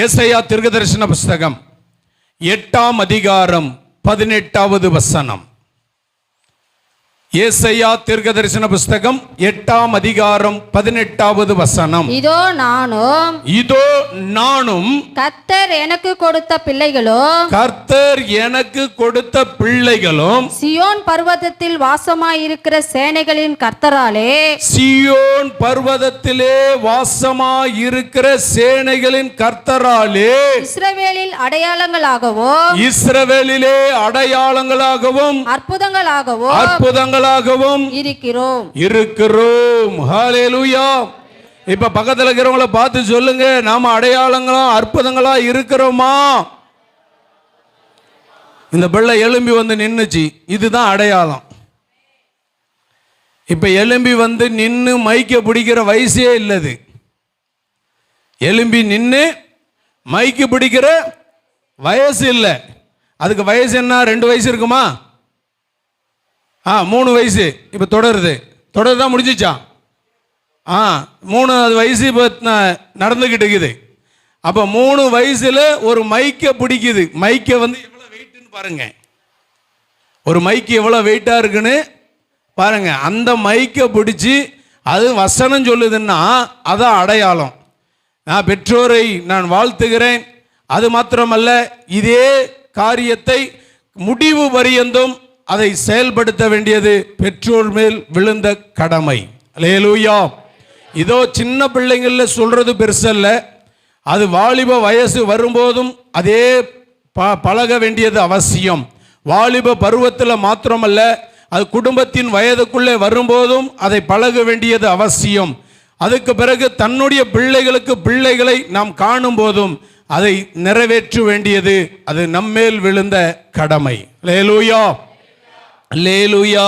ஏசாயா தீர்க்கதரிசன புஸ்தகம் 8ஆம் அதிகாரம் 18வது வசனம். ஏசாயா தீர்க்கதரிசன புஸ்தகம் 8ஆம் அதிகாரம் 18வது வசனம். இதோ நானும் கர்த்தர் எனக்கு கொடுத்த பிள்ளைகளும் சீயோன் பர்வதத்தில் வாசமாயிருக்கிற சேனைகளின் கர்த்தராலே இஸ்ரவேலில் அடையாளங்களாகவும் அற்புதங்களாகவும் இருக்கிறோம். ஹல்லேலூயா. இப்ப பக்கத்துல இருக்கிறவங்கள பார்த்து சொல்லுங்க, நாம அடையாளங்களா அற்புதங்களா இருக்கிறோமா? இந்த பிள்ளை எலும்பி வந்து நின்னுச்சு, இதுதான் அடையாளம். இப்ப எலும்பி வந்து நின்னு மைக்க பிடிக்கிற வயசே இல்லது. எலும்பி நின்னு மைக்கு பிடிக்கிற வயசு இல்லை. அதுக்கு வயசு என்ன? 2 வயசு இருக்குமா? 3 வயசு. இப்போ தொடருதான் முடிஞ்சிச்சா? 3 வயசு இப்போ நடந்துக்கிட்டு இருக்குது. அப்போ 3 வயசுல ஒரு மைக்கை பிடிக்குது. மைக்கை வந்து எவ்வளோ வெயிட்னு பாருங்க. ஒரு மைக்கு எவ்வளோ வெயிட்டாக இருக்குன்னு பாருங்க. அந்த மைக்கை பிடிச்சி அது வசனம் சொல்லுதுன்னா அதான் அடையாளம். நான் பெற்றோரை நான் வாழ்த்துகிறேன். அது மாத்திரமல்ல, இதே காரியத்தை முடிவு பரியந்தும் அதை செயல்படுத்த வேண்டியது பெற்றோர் மேல் விழுந்த கடமை. அல்லேலூயா. இதோ சின்ன பிள்ளைங்கள சொல்றது பெருசல்ல, அது வாலிப வயசு வரும்போதும் அதே பழக வேண்டியது அவசியம். வாலிப பருவத்தில் மாத்திரமல்ல, அது குடும்பத்தின் வயதுக்குள்ளே வரும்போதும் அதை பழக வேண்டியது அவசியம். அதுக்கு பிறகு தன்னுடைய பிள்ளைகளை நாம் காணும் போதும் அதை நிறைவேற்ற வேண்டியது அது நம்மேல் விழுந்த கடமை. அல்லேலூயா, அல்லேலூயா.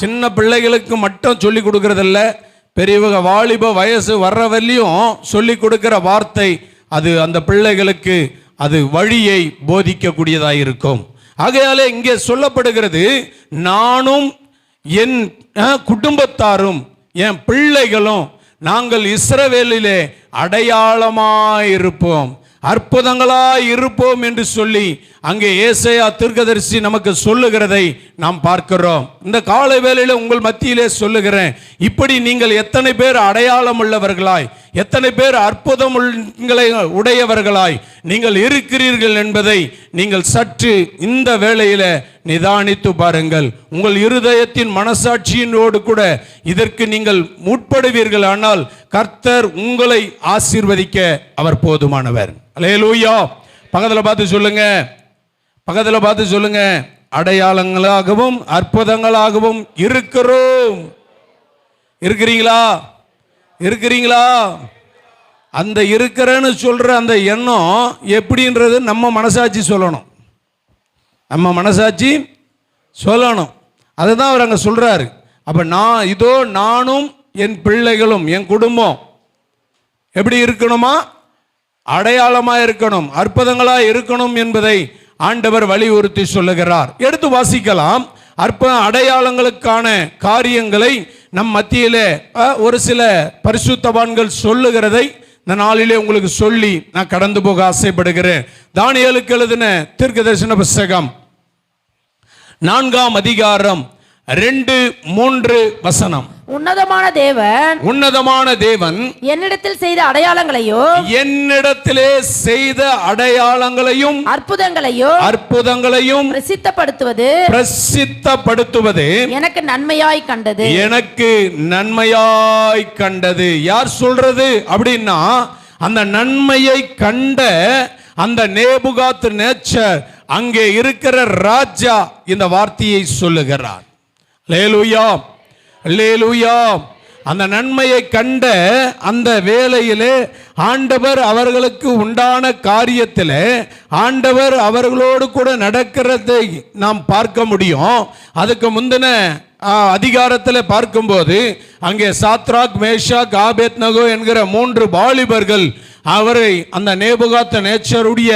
சின்ன பிள்ளைகளுக்கு மட்டும் சொல்லி கொடுக்கறதில்ல, பெரியவங்க வாலிப வயசு வர்ற வரையும் சொல்லி கொடுக்கிற வார்த்தை அது அந்த பிள்ளைகளுக்கு அது வழியை போதிக்கக்கூடியதாக இருக்கும். ஆகையாலே இங்கே சொல்லப்படுகிறது, நானும் என் குடும்பத்தாரும் என் பிள்ளைகளும் நாங்கள் இஸ்ரவேலிலே அடையாளமாயிருப்போம், அற்புதங்களாய் இருப்போம் என்று சொல்லி அங்கே ஏசாயா தீர்க்கதரிசி நமக்கு சொல்லுகிறதை நாம் பார்க்கிறோம். இந்த காலை வேளையில உங்கள் மத்தியிலே சொல்லுகிறேன், இப்படி நீங்கள் எத்தனை பேர் அடையாளம் உள்ளவர்களாய், எத்தனை பேர் அற்புதம் உடையவர்களாய் நீங்கள் இருக்கிறீர்கள் என்பதை நீங்கள் சற்று இந்த வேளையில நிதானித்து பாருங்கள். உங்கள் இருதயத்தின் மனசாட்சியினோடு கூட இதற்கு நீங்கள் முற்படுவீர்கள். ஆனால் கர்த்தர் உங்களை ஆசீர்வதிக்க அவர் போதுமானவர். அல்லேலூயா. பக்கத்தில் பார்த்து சொல்லுங்க, அடையாளங்களாகவும் அற்புதங்களாகவும் இருக்கிறோம். இருக்கிறீங்களா? அந்த இருக்கிறேன்னு சொல்ற அந்த எண்ணம் எப்படின்றது நம்ம மனசாட்சி சொல்லணும். அதுதான் அவர் அங்க சொல்றாரு. அப்ப நானும் என் பிள்ளைகளும் என் குடும்பம் எப்படி இருக்கணுமா? அடையாளமா இருக்கணும், அற்புதங்களா இருக்கணும் என்பதை ஆண்டவர் வலியுறுத்தி சொல்லுகிறார். எடுத்து வாசிக்கலாம். அடையாளங்களுக்கான காரியங்களை நம் மத்தியிலே ஒரு சில பரிசுத்தவான்கள் சொல்லுகிறதை இந்த நாளிலே உங்களுக்கு சொல்லி நான் கடந்து போக ஆசைப்படுகிறேன். தானியேலுக்கு எழுதின தீர்க்கதரிசன புஸ்தகம் 4ஆம் அதிகாரம் 2-3 வசனம். உன்னதமான தேவன் என்னிடத்திலே செய்த அடையாளங்களையும் அற்புதங்களையும் பிரசித்தப்படுத்துவது எனக்கு நன்மையாய் கண்டது. யார் சொல்றது அப்படின்னா, அந்த நன்மையை கண்ட அந்த நேபுகாத் நேச்சர் அங்கே இருக்கிற ராஜா இந்த வார்த்தையை சொல்லுகிறார். அல்லேலூயா, அல்லேலூயா. அந்த நன்மையை கண்ட அந்த வேளையிலே ஆண்டவர் அவர்களுக்கு உண்டான காரியத்தில் ஆண்டவர் அவர்களோடு கூட நடக்கிறதை நாம் பார்க்க முடியும். அதுக்கு முந்தின அதிகாரத்தில் பார்க்கும்போது அங்கே சாத்ராக், மேஷாக், ஆபேத்நகோ என்கிற 3 வாலிபர்கள் அவரை அந்த நேபுகாத் நேச்சருடைய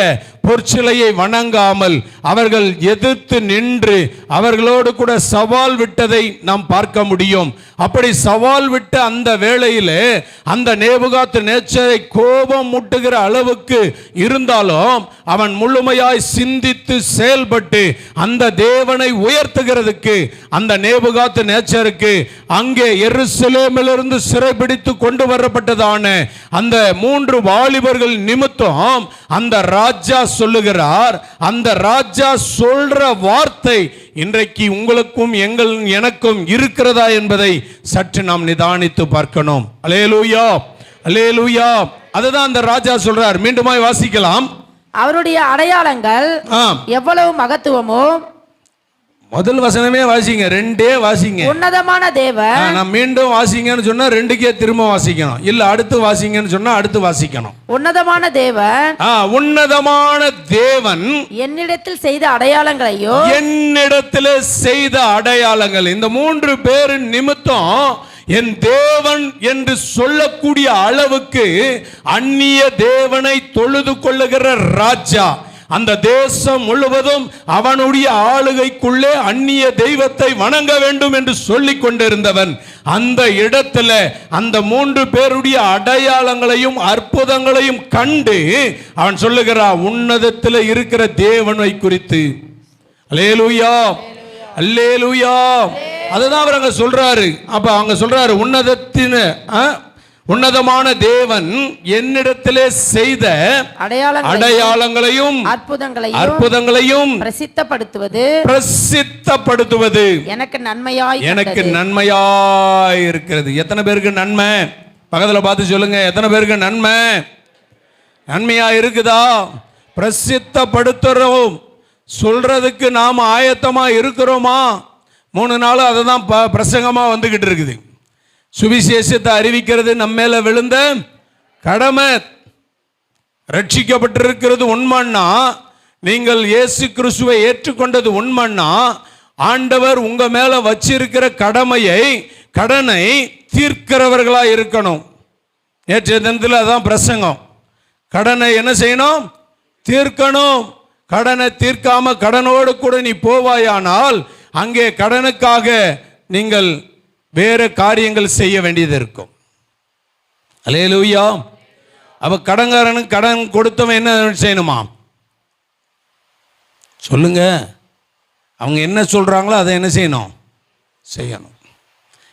பொற்சிலையை வணங்காமல் அவர்கள் எதிர்த்து நின்று அவர்களோடு கூட சவால் விட்டதை நாம் பார்க்க முடியும். அப்படி சவால் விட்ட அந்த வேளையிலே அந்த நேபுகாத்து நேச்சரை கோபம் முட்டுகிற அளவுக்கு இருந்தாலும் அவன் முழுமையாய் சிந்தித்து செயல்பட்டு அந்த தேவனை உயர்த்துகிறதுக்கு அந்த நேபுகாத்து நேச்சருக்கு அங்கே எருசலேமிலிருந்து சிறைபிடித்து கொண்டு வரப்பட்டதான அந்த 3 வாலிபர்கள் நிமித்தம் அந்த ராஜா சொல்லுகிறார். அந்த ராஜா சொல்ற வார்த்தை இன்றைக்கு உங்களுக்கும் எனக்கும் இருக்கிறதா என்பதை சற்று நாம் நிதானித்து பார்க்கணும். அல்லேலூயா, அல்லேலூயா. அதுதான் அந்த ராஜா சொல்றார். மீண்டுமாய் வாசிக்கலாம். அவருடைய அடையாளங்கள் எவ்வளவு மகத்துவமோ. முதல் வசனமே வாசிங்க, 2 வாசிங்க. உன்னதமான தேவன். நான் மீண்டும் வாசிங்கன்னு சொன்னா 2க்கே திரும்ப வாசிக்கணும். இல்ல அடுத்து வாசிங்கன்னு சொன்னா அடுத்து வாசிக்கணும். உன்னதமான தேவன், உன்னதமான தேவன் என்னிடத்தில் செய்த அடையாளங்களையோ, என்னிடத்தில் செய்த அடையாளங்கள், இந்த 3 பேரின் நிமித்தம் என் தேவன் என்று சொல்லக்கூடிய அளவுக்கு அந்நிய தேவனை தொழுது கொள்ளுகிற ராஜா, அந்த தேசம் முழுவதும் அவனுடைய ஆளுகைக்குள்ளே அந்நிய தெய்வத்தை வணங்க வேண்டும் என்று சொல்லிக் கொண்டிருந்தவன், அந்த இடத்துல அந்த 3 பேருடைய அடையாளங்களையும் அற்புதங்களையும் கண்டு அவன் சொல்லுகிறான் உன்னதத்தில் இருக்கிற தேவனை குறித்து. அல்லேலூயா, அல்லேலூயா. அதுதான் அவர் அங்க சொல்றாரு. அப்ப அவங்க சொல்றாரு உன்னதமான தேவன் என்னிடத்திலே செய்த அடையாளங்களையும் அற்புதங்களையும் பிரசித்தப்படுத்துவது எனக்கு நன்மையாய் இருக்கிறது. எத்தனை பேருக்கு நன்மை? பக்கத்துல பார்த்து சொல்லுங்க, எத்தனை பேருக்கு நன்மையா இருக்குதா? பிரசித்தப்படுத்துறோம் சொல்றதுக்கு நாம் ஆயத்தமா இருக்கிறோமா? 3 நாள் அதை தான் பிரசங்கமா வந்துகிட்டு இருக்குது. சுவிசேஷத்தை அறிவிக்கிறது நம்ம மேல விழுந்த கடமை. ரட்சிக்கப்பட்டிருக்கிறது உண்மைன்னா, நீங்கள் இயேசு கிறிஸ்துவை ஏற்றுக்கொண்டது உண்மைன்னா, ஆண்டவர் உங்க மேல வச்சிருக்கிற கடனை தீர்க்கிறவர்களா இருக்கணும். நேற்றைய தினத்தில் அதான் பிரசங்கம். கடனை என்ன செய்யணும்? தீர்க்கணும். கடனை தீர்க்காம கடனோடு கூட நீ போவாயானால் அங்கே கடனுக்காக நீங்கள் வேற காரியங்கள் செய்ய வேண்டியது இருக்கும். அல்லேலூயா. அப்ப கடன்காரனுக்கு கடன் கொடுத்தவன் என்ன செய்யணுமா? சொல்லுங்க. அவங்க என்ன சொல்றாங்களோ அதை என்ன செய்யணும்.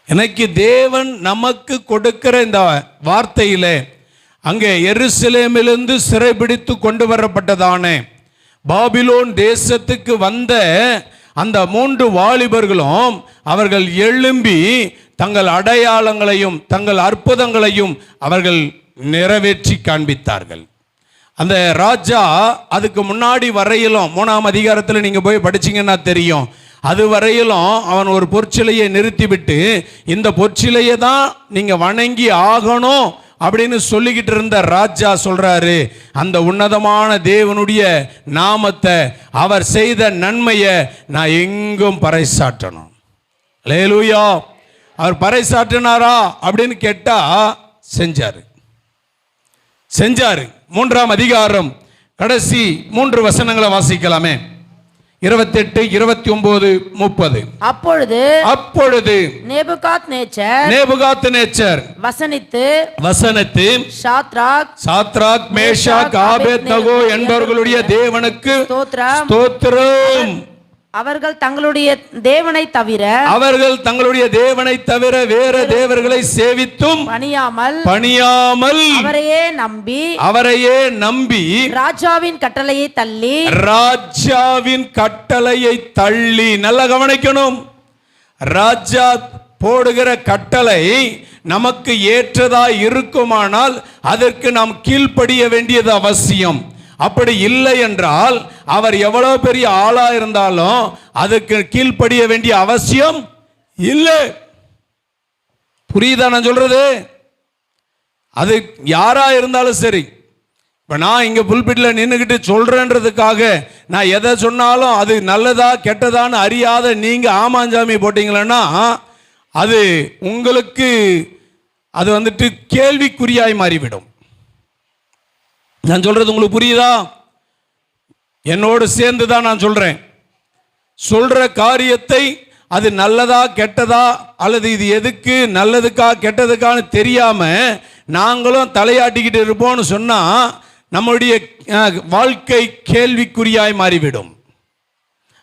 எனக்கு தேவன் நமக்கு கொடுக்கிற இந்த வார்த்தையில அங்கே எருசலேமிலிருந்து சிறைபிடித்து கொண்டு வரப்பட்டதான பாபிலோன் தேசத்துக்கு வந்த அந்த 3 வாலிபர்களும் அவர்கள் எழும்பி தங்கள் அடையாளங்களையும் தங்கள் அற்புதங்களையும் அவர்கள் நிறைவேற்றி காண்பித்தார்கள். அந்த ராஜா அதுக்கு முன்னாடி வரையிலும் 3ஆம் அதிகாரத்தில் நீங்க போய் படிச்சீங்கன்னா தெரியும். அது வரையிலும் அவன் ஒரு பொற்சிலையை நிறுத்திவிட்டு இந்த பொற்சிலையை தான் நீங்க வணங்கி ஆகணும் அப்படின்னு சொல்லிக்கிட்டு இருந்த ராஜா சொல்றாரு, அந்த உன்னதமான தேவனுடைய நாமத்தை, அவர் செய்த நன்மையை நான் எங்கும் பறைசாற்றணும். அல்லேலூயா. அவர் பறைசாற்றினாரா அப்படின்னு கேட்டா செஞ்சாரு. 3ஆம் அதிகாரம் கடைசி 3 வசனங்களை வாசிக்கலாமே. 28, 29, 30. அப்பொழுது நேபுகாத்நேச்சர் வசனித்து சாத்ராக் மேஷாக் ஆபேத்நகோ என்பவர்களுடைய தேவனுக்கு ஸ்தோத்திரம். அவர்கள் தங்களுடைய தேவனை தவிர வேற தேவர்களை சேவித்தும் பணியாமல் அவரையே நம்பி ராஜாவின் கட்டளையை தள்ளி. நல்லா கவனிக்கணும். ராஜா போடுகிற கட்டளை நமக்கு ஏற்றதா இருக்குமானால் அதற்கு நாம் கீழ்ப்படிய வேண்டியது அவசியம். அப்படி இல்லை என்றால் அவர் எவ்வளவு பெரிய ஆளா இருந்தாலும் அதுக்கு கீழ்ப்படிய வேண்டிய அவசியம் இல்லை. புரியுதா நான் சொல்றது? அது யாரா இருந்தாலும் சரி. இப்ப நான் இங்க புல்பிட்ல நின்னுகிட்டு சொல்றேன்றதுக்காக நான் எதை சொன்னாலும் அது நல்லதா கெட்டதான்னு அறியாத நீங்க ஆமாஞ்சாமி போட்டீங்களன்னா அது உங்களுக்கு அது வந்துட்டு கேள்விக்குறியாய் மாறிவிடும். நான் சொல்றது உங்களுக்கு புரியுதா? என்னோடு சேர்ந்து தான் நான் சொல்றேன். சொல்ற காரியத்தை அது நல்லதா கெட்டதா அல்லது இது எதுக்கு நல்லதுக்கா கெட்டதுக்கான்னு தெரியாம நாங்களும் தலையாட்டிக்கிட்டு இருப்போம்னு சொன்னா நம்முடைய வாழ்க்கை கேள்விக்குறியாய் மாறிவிடும்.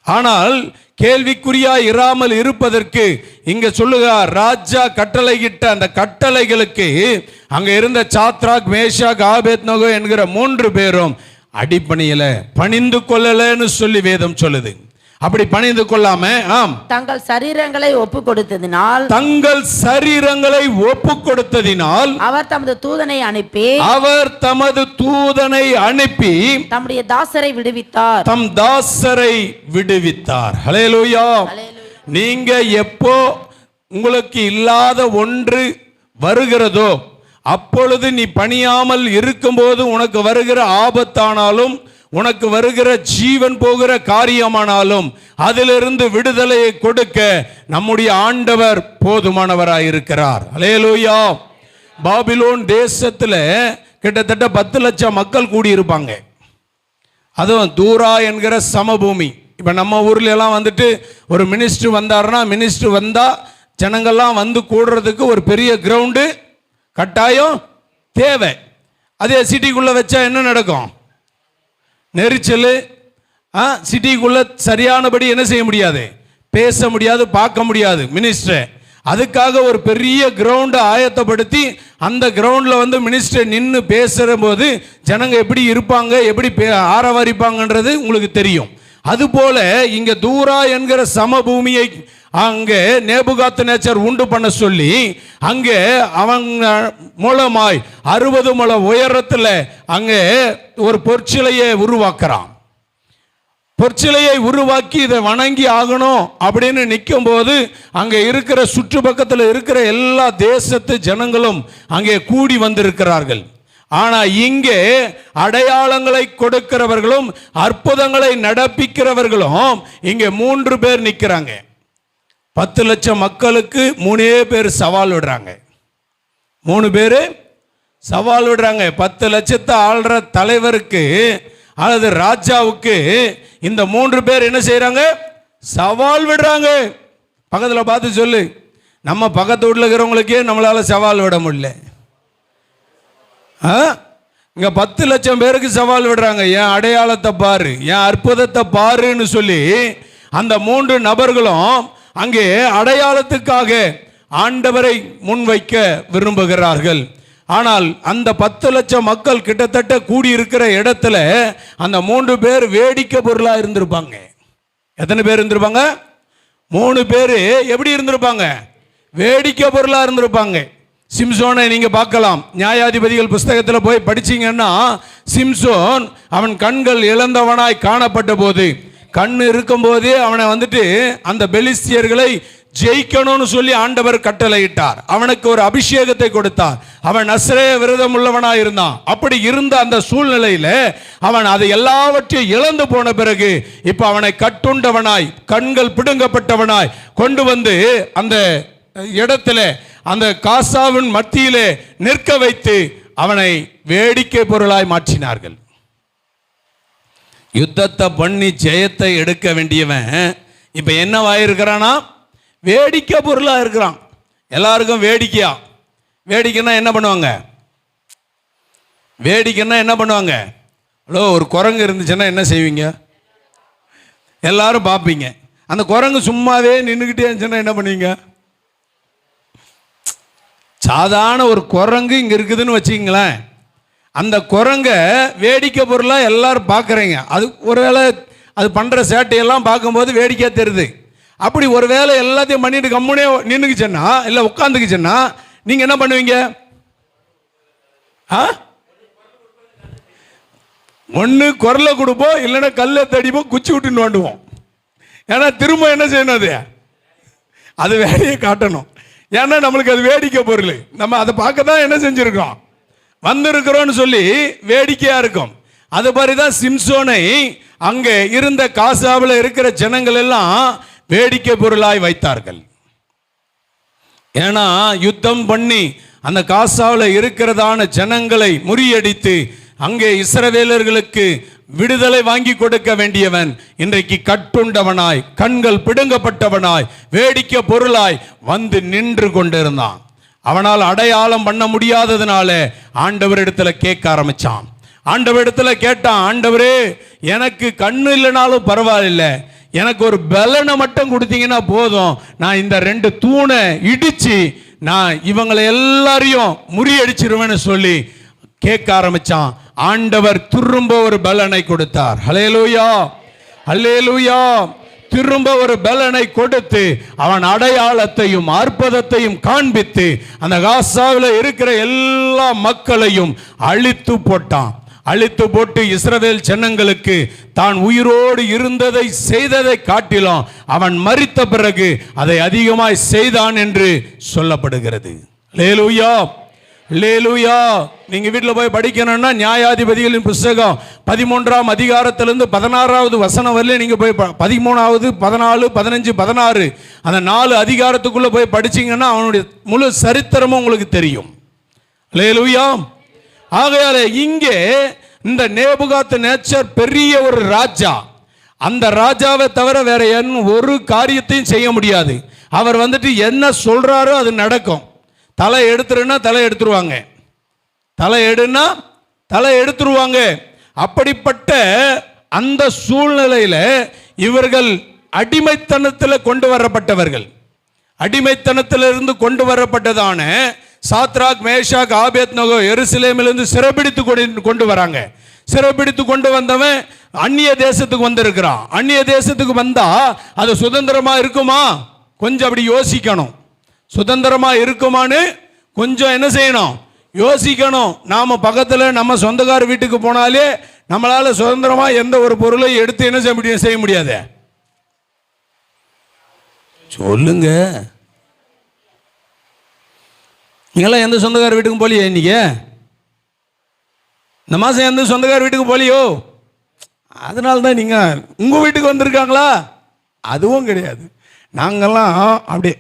ஆனால் கேள்விக்குறியாய் இராமல் இருப்பதற்கு இங்க சொல்லுகிறார், ராஜா கட்டளையிட்ட அந்த கட்டளைகளுக்கு அங்க இருந்த சாத்ராக், மேஷாக், ஆபேத்நேகோ என்கிற 3 பேரும் அடிப்பணியல, பணிந்து கொள்ளலன்னு சொல்லி வேதம் சொல்லுது. அப்படி பணிந்து கொள்ளாம தங்கள் சரீரங்களை ஒப்பு கொடுத்ததினால் அவர் தமது தூதனை அனுப்பி தம்முடைய தாசரை விடுவித்தார். தம் தாசரை விடுவித்தார். ஹல்லேலூயா. நீங்க எப்போ உங்களுக்கு இல்லாத ஒன்று வருகிறதோ அப்பொழுது நீ பணியாமல் இருக்கும்போது உனக்கு வருகிற ஆபத்தானாலும் உனக்கு வருகிற ஜீவன் போகிற காரியமானாலும் அதிலிருந்து விடுதலையை கொடுக்க நம்முடைய ஆண்டவர் போதுமானவராய் இருக்கிறார். அல்லேலூயா. பாபிலோன் தேசத்துல கிட்டத்தட்ட 10 லட்சம் மக்கள் கூடியிருப்பாங்க. அதுவும் தூரா என்கிற சமபூமி. இப்போ நம்ம ஊர்ல எல்லாம் வந்துட்டு ஒரு மினிஸ்டர் வந்தாருன்னா, மினிஸ்டர் வந்தா ஜனங்கள்லாம் வந்து கூடுறதுக்கு ஒரு பெரிய கிரவுண்டு கட்டாயம் தேவை. அதே சிட்டிக்குள்ள வச்சா என்ன நடக்கும்? நெரிச்சல். சிட்டிக்குள்ள சரியானபடி என்ன செய்ய முடியாது, பேச முடியாது, பார்க்க முடியாது மினிஸ்டர். அதுக்காக ஒரு பெரிய கிரவுண்டை ஆயத்தப்படுத்தி அந்த கிரவுண்டில் வந்து மினிஸ்டர் நின்று பேசுகிற போது ஜனங்க எப்படி இருப்பாங்க, எப்படி ஆரவாரிப்பாங்கன்றது உங்களுக்கு தெரியும். அதுபோல இங்க தூரா என்கிற சமபூமியை அங்கே நேபுகாத்நேச்சர் உண்டு பண்ண சொல்லி அங்கே அவன் மூலமாய் 60 முழ உயரத்தில் அங்கே ஒரு பொற்சிலையை உருவாக்குறான். பொற்சிலையை உருவாக்கி இதை வணங்கி ஆகணும் அப்படின்னு நிற்கும் போது அங்கே இருக்கிற சுற்றுப்பக்கத்தில் இருக்கிற எல்லா தேசத்து ஜனங்களும் அங்கே கூடி வந்திருக்கிறார்கள். ஆனா இங்கே அடையாளங்களை கொடுக்கிறவர்களும் அற்புதங்களை நடப்பிக்கிறவர்களும் இங்கே 3 பேர் நிற்கிறாங்க. 10 லட்சம் மக்களுக்கு 3 பேர் சவால் விடுறாங்க. 3 பேர் சவால் விடுறாங்க. 10 லட்சத்தை ஆள்ற தலைவருக்கு அல்லது ராஜாவுக்கு இந்த 3 பேர் என்ன செய்யறாங்க? சவால் விடுறாங்க. பக்கத்தில் பார்த்து சொல்லு, நம்ம பக்கத்து வீட்டில் இருக்கிறவங்களுக்கே நம்மளால சவால் விட முடியல. இங்க 10 லட்சம் பேருக்கு சவால் விடுறாங்க. என் அடையாளத்தை பாரு, என் அற்புதத்தை பாருன்னு சொல்லி அந்த 3 நபர்களும் அங்கே அடையாளத்துக்காக ஆண்டவரை முன்வைக்க விரும்புகிறார்கள். ஆனால் அந்த 10 லட்சம் மக்கள் கிட்டத்தட்ட கூடியிருக்கிற இடத்துல அந்த 3 பேர் வேடிக்கை பொருளா இருந்திருப்பாங்க. எத்தனை பேர் இருந்திருப்பாங்க? 3 பேர் எப்படி இருந்திருப்பாங்க? வேடிக்கை பொருளா இருந்திருப்பாங்க. சிம்சோனை நீங்க பார்க்கலாம். நியாயாதிபதிகள் புஸ்தகத்தில் போய் படிச்சீங்கன்னா சிம்சோன் அவன் கண்கள் இழந்தவனாய் காணப்பட்ட போது, கண்ணு இருக்கும் போதே அவனை வந்துட்டு அந்த பெலிஸ்தியர்களை ஜெயிக்கணும்னு சொல்லி ஆண்டவர் கட்டளையிட்டார். அவனுக்கு ஒரு அபிஷேகத்தை கொடுத்தார். அவன் நசரேய விரதம் உள்ளவனாய் இருந்தான். அப்படி இருந்த அந்த சூழ்நிலையில அவன் அதை எல்லாவற்றையும் இழந்து போன பிறகு இப்ப அவனை கட்டுண்டவனாய் கண்கள் பிடுங்கப்பட்டவனாய் கொண்டு வந்து அந்த இடத்துல அந்த காசாவின் மத்தியிலே நிற்க வைத்து அவனை வேடிக்கை பொருளாய் மாற்றினார்கள். யுத்தத்தை பண்ணி ஜெயத்தை எடுக்க வேண்டியவன் இப்ப என்னவாயிருக்கிறானா? வேடிக்கை பொருளா இருக்கிறான். எல்லாருக்கும் வேடிக்கையா. வேடிக்கைன்னா என்ன பண்ணுவாங்க? வேடிக்கைன்னா என்ன பண்ணுவாங்க? ஹலோ, ஒரு குரங்கு இருந்துச்சுன்னா என்ன செய்வீங்க? எல்லாரும் பார்ப்பீங்க. அந்த குரங்கு சும்மாவே நின்றுக்கிட்டே இருந்துச்சுன்னா என்ன பண்ணுவீங்க? சாதாரண ஒரு குரங்கு இங்க இருக்குதுன்னு வச்சுங்களேன், அந்த குரங்க வேடிக்கை பொருளா எல்லாரும் பார்க்குறீங்க. அது ஒருவேளை அது பண்ற சேட்டையெல்லாம் பார்க்கும்போது வேடிக்கையா தெரியுது. அப்படி ஒரு வேளை எல்லாத்தையும் பண்ணிட்டு கம்முனே நின்றுக்குச்சுன்னா இல்லை உட்காந்துக்குச்சுன்னா நீங்க என்ன பண்ணுவீங்க? ஒன்று குரலை கொடுப்போம், இல்லைன்னா கல்லை தடிப்போம், குச்சி விட்டு நோண்டுவோம். ஏன்னா திரும்ப என்ன செய்யணும்? அது வேலையை காட்டணும். ஏன்னா நம்மளுக்கு அது வேடிக்கை பொருள். நம்ம அதை பார்க்க தான் என்ன செஞ்சிருக்கோம், வந்திருக்கிறோம்னு சொல்லி வேடிக்கையா இருக்கும். அது மாதிரிதான் சிம்சோனை அங்கே இருந்த காசாவில் இருக்கிற ஜனங்கள் எல்லாம் வேடிக்கை பொருளாய் வைத்தார்கள். ஏன்னா யுத்தம் பண்ணி அந்த காசாவில் இருக்கிறதான ஜனங்களை முறியடித்து அங்கே இஸ்ரவேலர்களுக்கு விடுதலை வாங்கி கொடுக்க வேண்டியவன் இன்றைக்கு கட்டுண்டவனாய், கண்கள் பிடுங்கப்பட்டவனாய், வேடிக்கை பொருளாய் வந்து நின்று கொண்டிருந்தான். அவனால் அடையாளம் பண்ண முடியாததுனால ஆண்டவரிடத்துல கேட்க ஆரம்பிச்சான். ஆண்டவரிடத்துல கேட்டான், ஆண்டவரே எனக்கு கண்ணு இல்லைனாலும் பரவாயில்லை, எனக்கு ஒரு பலனை மட்டும் கொடுத்தீங்கன்னா போதும், நான் இந்த 2 தூணை இடிச்சு நான் இவங்களை எல்லாரையும் முறியடிச்சிருவேன்னு சொல்லி கேட்க ஆரம்பிச்சான். ஆண்டவர் திரும்ப ஒரு பலனை கொடுத்தார். ஹல்லேலூயா, ஹல்லேலூயா. திரும்ப ஒரு பலனை கொடுத்து அவன் அடையாளத்தையும் அற்புதத்தையும் காண்பித்து அந்த காசாவில் இருக்கிற எல்லா மக்களையும் அழித்து போட்டான். அழித்து போட்டு இஸ்ரவேல் ஜனங்களுக்கு தான் உயிரோடு இருந்ததை செய்ததை காட்டிலும் அவன் மரித்த பிறகு அதை அதிகமாய் செய்தான் என்று சொல்லப்படுகிறது. அல்லேலூயா, அல்லேலூயா. நீங்க வீட்டில் போய் படிக்கணும்னா நியாயாதிபதிகளின் புஸ்தகம் 13ஆம் அதிகாரத்திலிருந்து 16வது வசனம் வரல நீங்க போய் 13வது 14 15 16 அந்த 4 அதிகாரத்துக்குள்ள போய் படிச்சீங்கன்னா அவனுடைய முழு சரித்திரமும் உங்களுக்கு தெரியும். அல்லேலூயா. ஆகையால இங்கே இந்த நேபுகாத் நேச்சர் பெரிய ஒரு ராஜா. அந்த ராஜாவை தவிர வேற ஒரு காரியத்தையும் செய்ய முடியாது. அவர் வந்துட்டு என்ன சொல்றாரோ அது நடக்கும். தலை எடுத்துருன்னா தலை எடுத்துருவாங்க, தலை எடுன்னா தலை எடுத்துருவாங்க. அப்படிப்பட்ட அந்த சூழ்நிலையில இவர்கள் அடிமைத்தனத்தில் கொண்டு வரப்பட்டவர்கள். அடிமைத்தனத்திலிருந்து கொண்டு வரப்பட்டதான சாத்ராக், மேஷாக், ஆபேத்நேகோ எருசலேமிலிருந்து சிறைபிடித்து கொண்டு வராங்க. சிறைபிடித்து கொண்டு வந்தவன் அந்நிய தேசத்துக்கு வந்திருக்கிறான். அந்நிய தேசத்துக்கு வந்தா அது சுதந்திரமா இருக்குமா? கொஞ்சம் அப்படி யோசிக்கணும். சுதந்திரமா இருக்குமான்னு கொஞ்சம் என்ன செய்யணும்? யோசிக்கணும். நாம பக்கத்தில் நம்ம சொந்தக்கார வீட்டுக்கு போனாலே நம்மளால சுதந்திரமா எந்த ஒரு பொருளை எடுத்து என்ன செய்ய முடியாது. சொல்லுங்க, நீங்களாம் எந்த சொந்தக்கார வீட்டுக்கும் போலியே? இன்னைக்கு இந்த மாதம் எந்த சொந்தக்கார வீட்டுக்கு போலியோ? அதனால தான் நீங்கள் உங்கள் வீட்டுக்கு வந்திருக்காங்களா? அதுவும் கிடையாது. நாங்கள்லாம் அப்படியே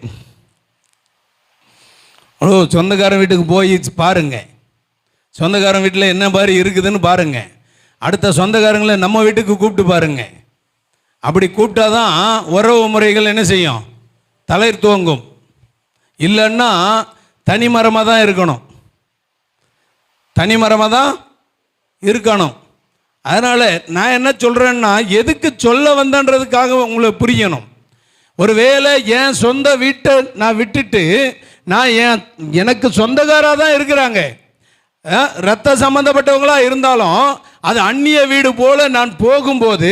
சொந்தக்காரன் வீட்டுக்கு போய் பாருங்க, சொந்தக்காரன் வீட்டில் என்ன மாதிரி இருக்குதுன்னு பாருங்க. அடுத்த சொந்தக்காரங்களை நம்ம வீட்டுக்கு கூப்பிட்டு பாருங்க. அப்படி கூப்பிட்டாதான் உறவு முறைகள் என்ன செய்யும்? தளர் துவங்கும். இல்லைன்னா தனி மரமாக தான் இருக்கணும், தனி மரமாக தான் இருக்கணும். அதனால் நான் என்ன சொல்கிறேன்னா, எதுக்கு சொல்ல வந்தன்றதுக்காக உங்களுக்கு புரியணும். ஒருவேளை என் சொந்த வீட்டை நான் விட்டுட்டு நான் எனக்கு சொந்தக்காராக தான் இருக்கிறாங்க, ரத்த சம்பந்தப்பட்டவங்களாக இருந்தாலும் அது அந்நிய வீடு போல நான் போகும்போது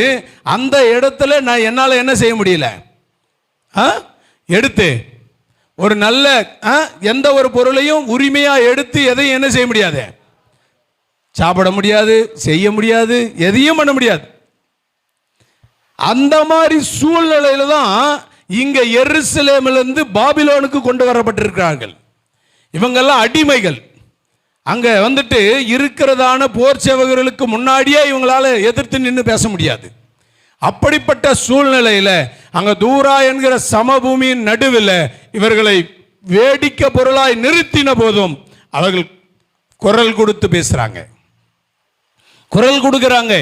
அந்த இடத்துல நான் என்னால் என்ன செய்ய முடியல, எடுத்து ஒரு நல்ல எந்த ஒரு பொருளையும் உரிமையாக எடுத்து எதையும் என்ன செய்ய முடியாது, சாப்பிட முடியாது, செய்ய முடியாது, எதையும் பண்ண முடியாது. அந்த மாதிரி சூழ்நிலையில தான் இங்க எருசலேமிலிருந்து பாபிலோனுக்கு கொண்டு வரப்பட்டிருக்கிறார்கள். இவங்கெல்லாம் அடிமைகள். அங்க வந்துட்டு இருக்கிறதான போர் சேவகர்களுக்கு முன்னாடியே இவங்களால எதிர்த்து நின்று பேச முடியாது. அப்படிப்பட்ட சூழ்நிலையில் அங்க தூரா என்கிற சமபூமியின் நடுவில் இவர்களை வேடிக்கை பொருளாய் நிறுத்தின போதும் அவர்கள் குரல் கொடுத்து பேசுறாங்க, குரல் கொடுக்கிறாங்க.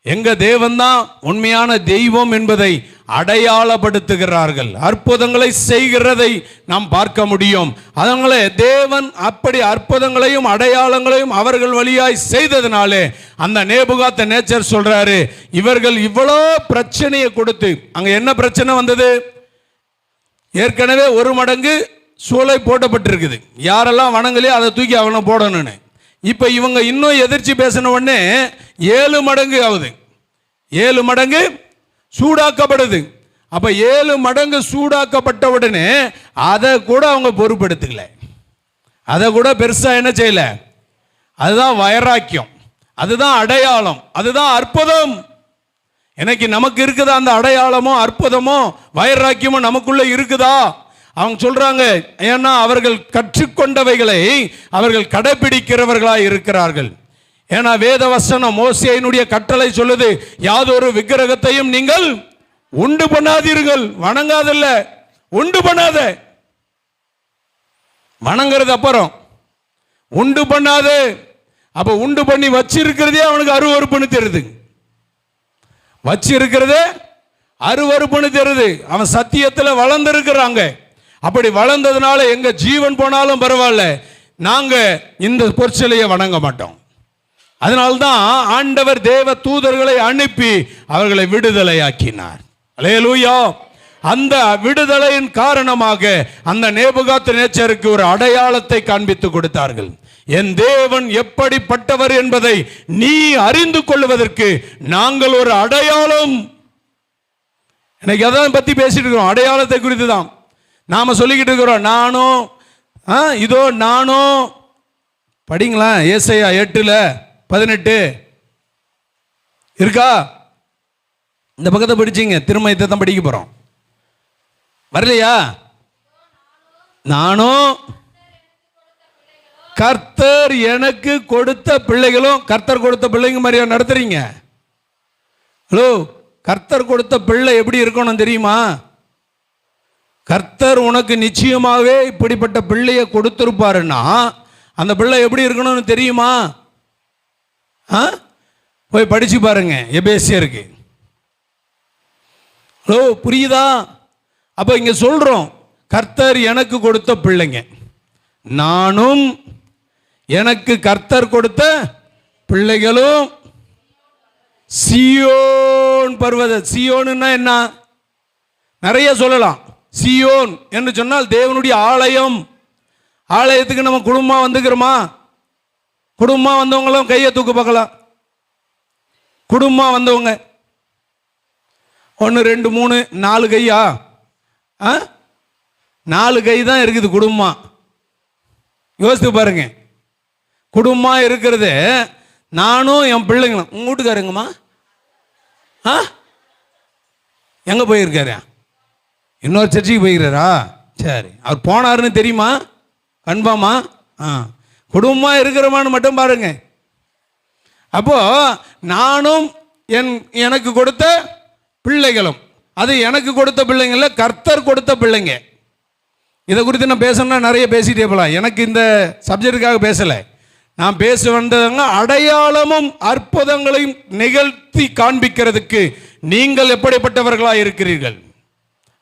எங்க தேவன் தான் உண்மையான தெய்வம் என்பதை அடையாளப்படுத்துகிறார்கள். அற்புதங்களை செய்கிறதை நாம் பார்க்க முடியும். அதனால தேவன் அப்படி அற்புதங்களையும் அடையாளங்களையும் அவர்கள் வழியாய் செய்ததினாலே அந்த நேபுகாத் நேச்சர் சொல்றாரு, இவர்கள் இவ்வளோ பிரச்சனையை கொடுத்து, அங்க என்ன பிரச்சனை வந்தது? ஏற்கனவே 1 மடங்கு சூளை போட்டப்பட்டிருக்குது. யாரெல்லாம் வணங்கலையோ அதை தூக்கி அவனை போடணும்னு. இப்ப இவங்க இன்னும் எதிர்ச்சி பேசின உடனே 7 மடங்கு ஆகுது, 7 மடங்கு சூடாக்கப்படுது. அப்ப 7 மடங்கு சூடாக்கப்பட்ட உடனே அதை கூட அவங்க பொறுப்பெடுத்துக்கல, அதை கூட பெருசா என்ன செய்யல. அதுதான் வைராக்கியம், அதுதான் அடையாளம், அதுதான் அற்புதம். எனக்கு நமக்கு இருக்குதா அந்த அடையாளமோ அற்புதமோ வைராக்கியமோ நமக்குள்ள இருக்குதா? அவங்க சொல்றாங்க, ஏன்னா அவர்கள் கற்றுக்கொண்டவைகளை அவர்கள் கடைபிடிக்கிறவர்களாய் இருக்கிறார்கள். ஏன்னா வேத வசனம் மோசேயினுடைய கட்டளை சொல்லுது, யாதொரு விக்கிரகத்தையும் நீங்கள் உண்டு பண்ணாதீர்கள். வணங்காதல்ல, உண்டு பண்ணாத. வணங்குறது அப்புறம், உண்டு பண்ணாது. அப்ப உண்டு பண்ணி வச்சிருக்கிறதே அவனுக்கு அருவருப்புன்னு தெரியுது. வச்சு இருக்கிறது அருவருப்புன்னு தெரியுது. அவன் சத்தியத்தில் வளர்ந்துருக்கிறாங்க. அப்படி வளர்ந்ததுனால எங்க ஜீவன் போனாலும் பரவாயில்ல, நாங்க இந்த பொற்சிலையை வணங்க மாட்டோம். அதனால்தான் ஆண்டவர் தேவ தூதர்களை அனுப்பி அவர்களை விடுதலையாக்கினார். அல்லேலூயா. அந்த விடுதலையின் காரணமாக அந்த நேபுகாத்நேச்சருக்கு ஒரு அடையாளத்தை காண்பித்து கொடுத்தார்கள். என் தேவன் எப்படிப்பட்டவர் என்பதை நீ அறிந்து கொள்வதற்கு நாங்கள் ஒரு அடையாளம். எனக்கு எதாவது பத்தி பேசிட்டு இருக்கிறோம், அடையாளத்தை குறித்து தான் நாம சொல்லிக்கிட்டு இருக்கிறோம். நானும் இதோ நானும் படிங்களா, ஏசாயா 8:18 இருக்கா? இந்த பக்கத்தை படிச்சீங்க, திரும்ப இதை தான் படிக்க போறோம். வரலையா? நானும் கர்த்தர் எனக்கு கொடுத்த பிள்ளைகளும். கர்த்தர் கொடுத்த பிள்ளைங்க மாதிரியா நடத்துறீங்க? ஹலோ, கர்த்தர் கொடுத்த பிள்ளை எப்படி இருக்கணும் தெரியுமா? கர்த்தர் உனக்கு நிச்சயமாகவே இப்படிப்பட்ட பிள்ளையை கொடுத்திருப்பாருன்னா அந்த பிள்ளை எப்படி இருக்கணும்னு தெரியுமா? போய் படிச்சு பாருங்க எபேசியருக்கு. ஹலோ, புரியுதா? அப்ப இங்க சொல்றோம், கர்த்தர் எனக்கு கொடுத்த பிள்ளைங்க, நானும் எனக்கு கர்த்தர் கொடுத்த பிள்ளைகளும் சீயோன் பர்வத. சீயோன்னா என்ன? நிறைய சொல்லலாம். சீயோன் என்று சொன்னால் தேவனுடைய ஆலயம். ஆலயத்துக்கு நம்ம குடும்பமா வந்துக்கிறோமா? குடும்பமா வந்தவங்களும் கையை தூக்கு பார்க்கலாம். குடும்பமா வந்தவங்க 1 2 3 4 கையா? 4 கை தான் இருக்குது குடும்பமா. யோசித்து பாருங்க. குடும்பமா இருக்கிறது நானும் என் பிள்ளைங்களும். உங்க வீட்டுக்காரங்கம்மா எங்க போயிருக்காரு? இன்னொரு சர்ச்சைக்கு போயிருக்காரா? சரி, அவர் போனாருன்னு தெரியுமா? கன்ஃபார்மா? குடும்பமா இருக்கிறோமான்னு மட்டும் பாருங்க. அப்போ நானும் எனக்கு கொடுத்த பிள்ளைகளும், அது எனக்கு கொடுத்த பிள்ளைங்கள கர்த்தர் கொடுத்த பிள்ளைங்க. இதை குறித்து நான் பேசணும்னா நிறைய பேசிட்டே போகலாம். எனக்கு இந்த சப்ஜெக்டுக்காக பேசலை. நான் பேச வந்தவங்க அடையாளமும் அற்புதங்களையும் நிகழ்த்தி காண்பிக்கிறதுக்கு நீங்கள் எப்படிப்பட்டவர்களாக இருக்கிறீர்கள்,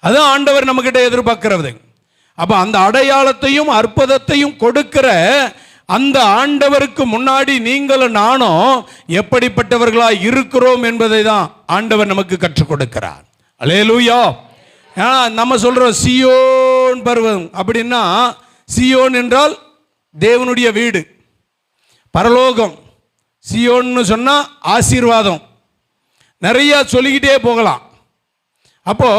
அதான் ஆண்டவர் நம்மகிட்ட எதிர்பார்க்கிறது. அப்ப அந்த அடையாளத்தையும் அற்புதத்தையும் கொடுக்கிற அந்த ஆண்டவருக்கு முன்னாடி நீங்களும் நானும் எப்படிப்பட்டவர்களாக இருக்கிறோம் என்பதை தான் ஆண்டவர் நமக்கு கற்றுக் கொடுக்கிறார். அல்லேலூயா. நம்ம சொல்றோம் சீயோன் பர்வதம் அப்படின்னா, சீயோன் என்றால் தேவனுடைய வீடு, பரலோகம். சீயோன்னு சொன்னா ஆசீர்வாதம். நிறைய சொல்லிக்கிட்டே போகலாம். அப்போ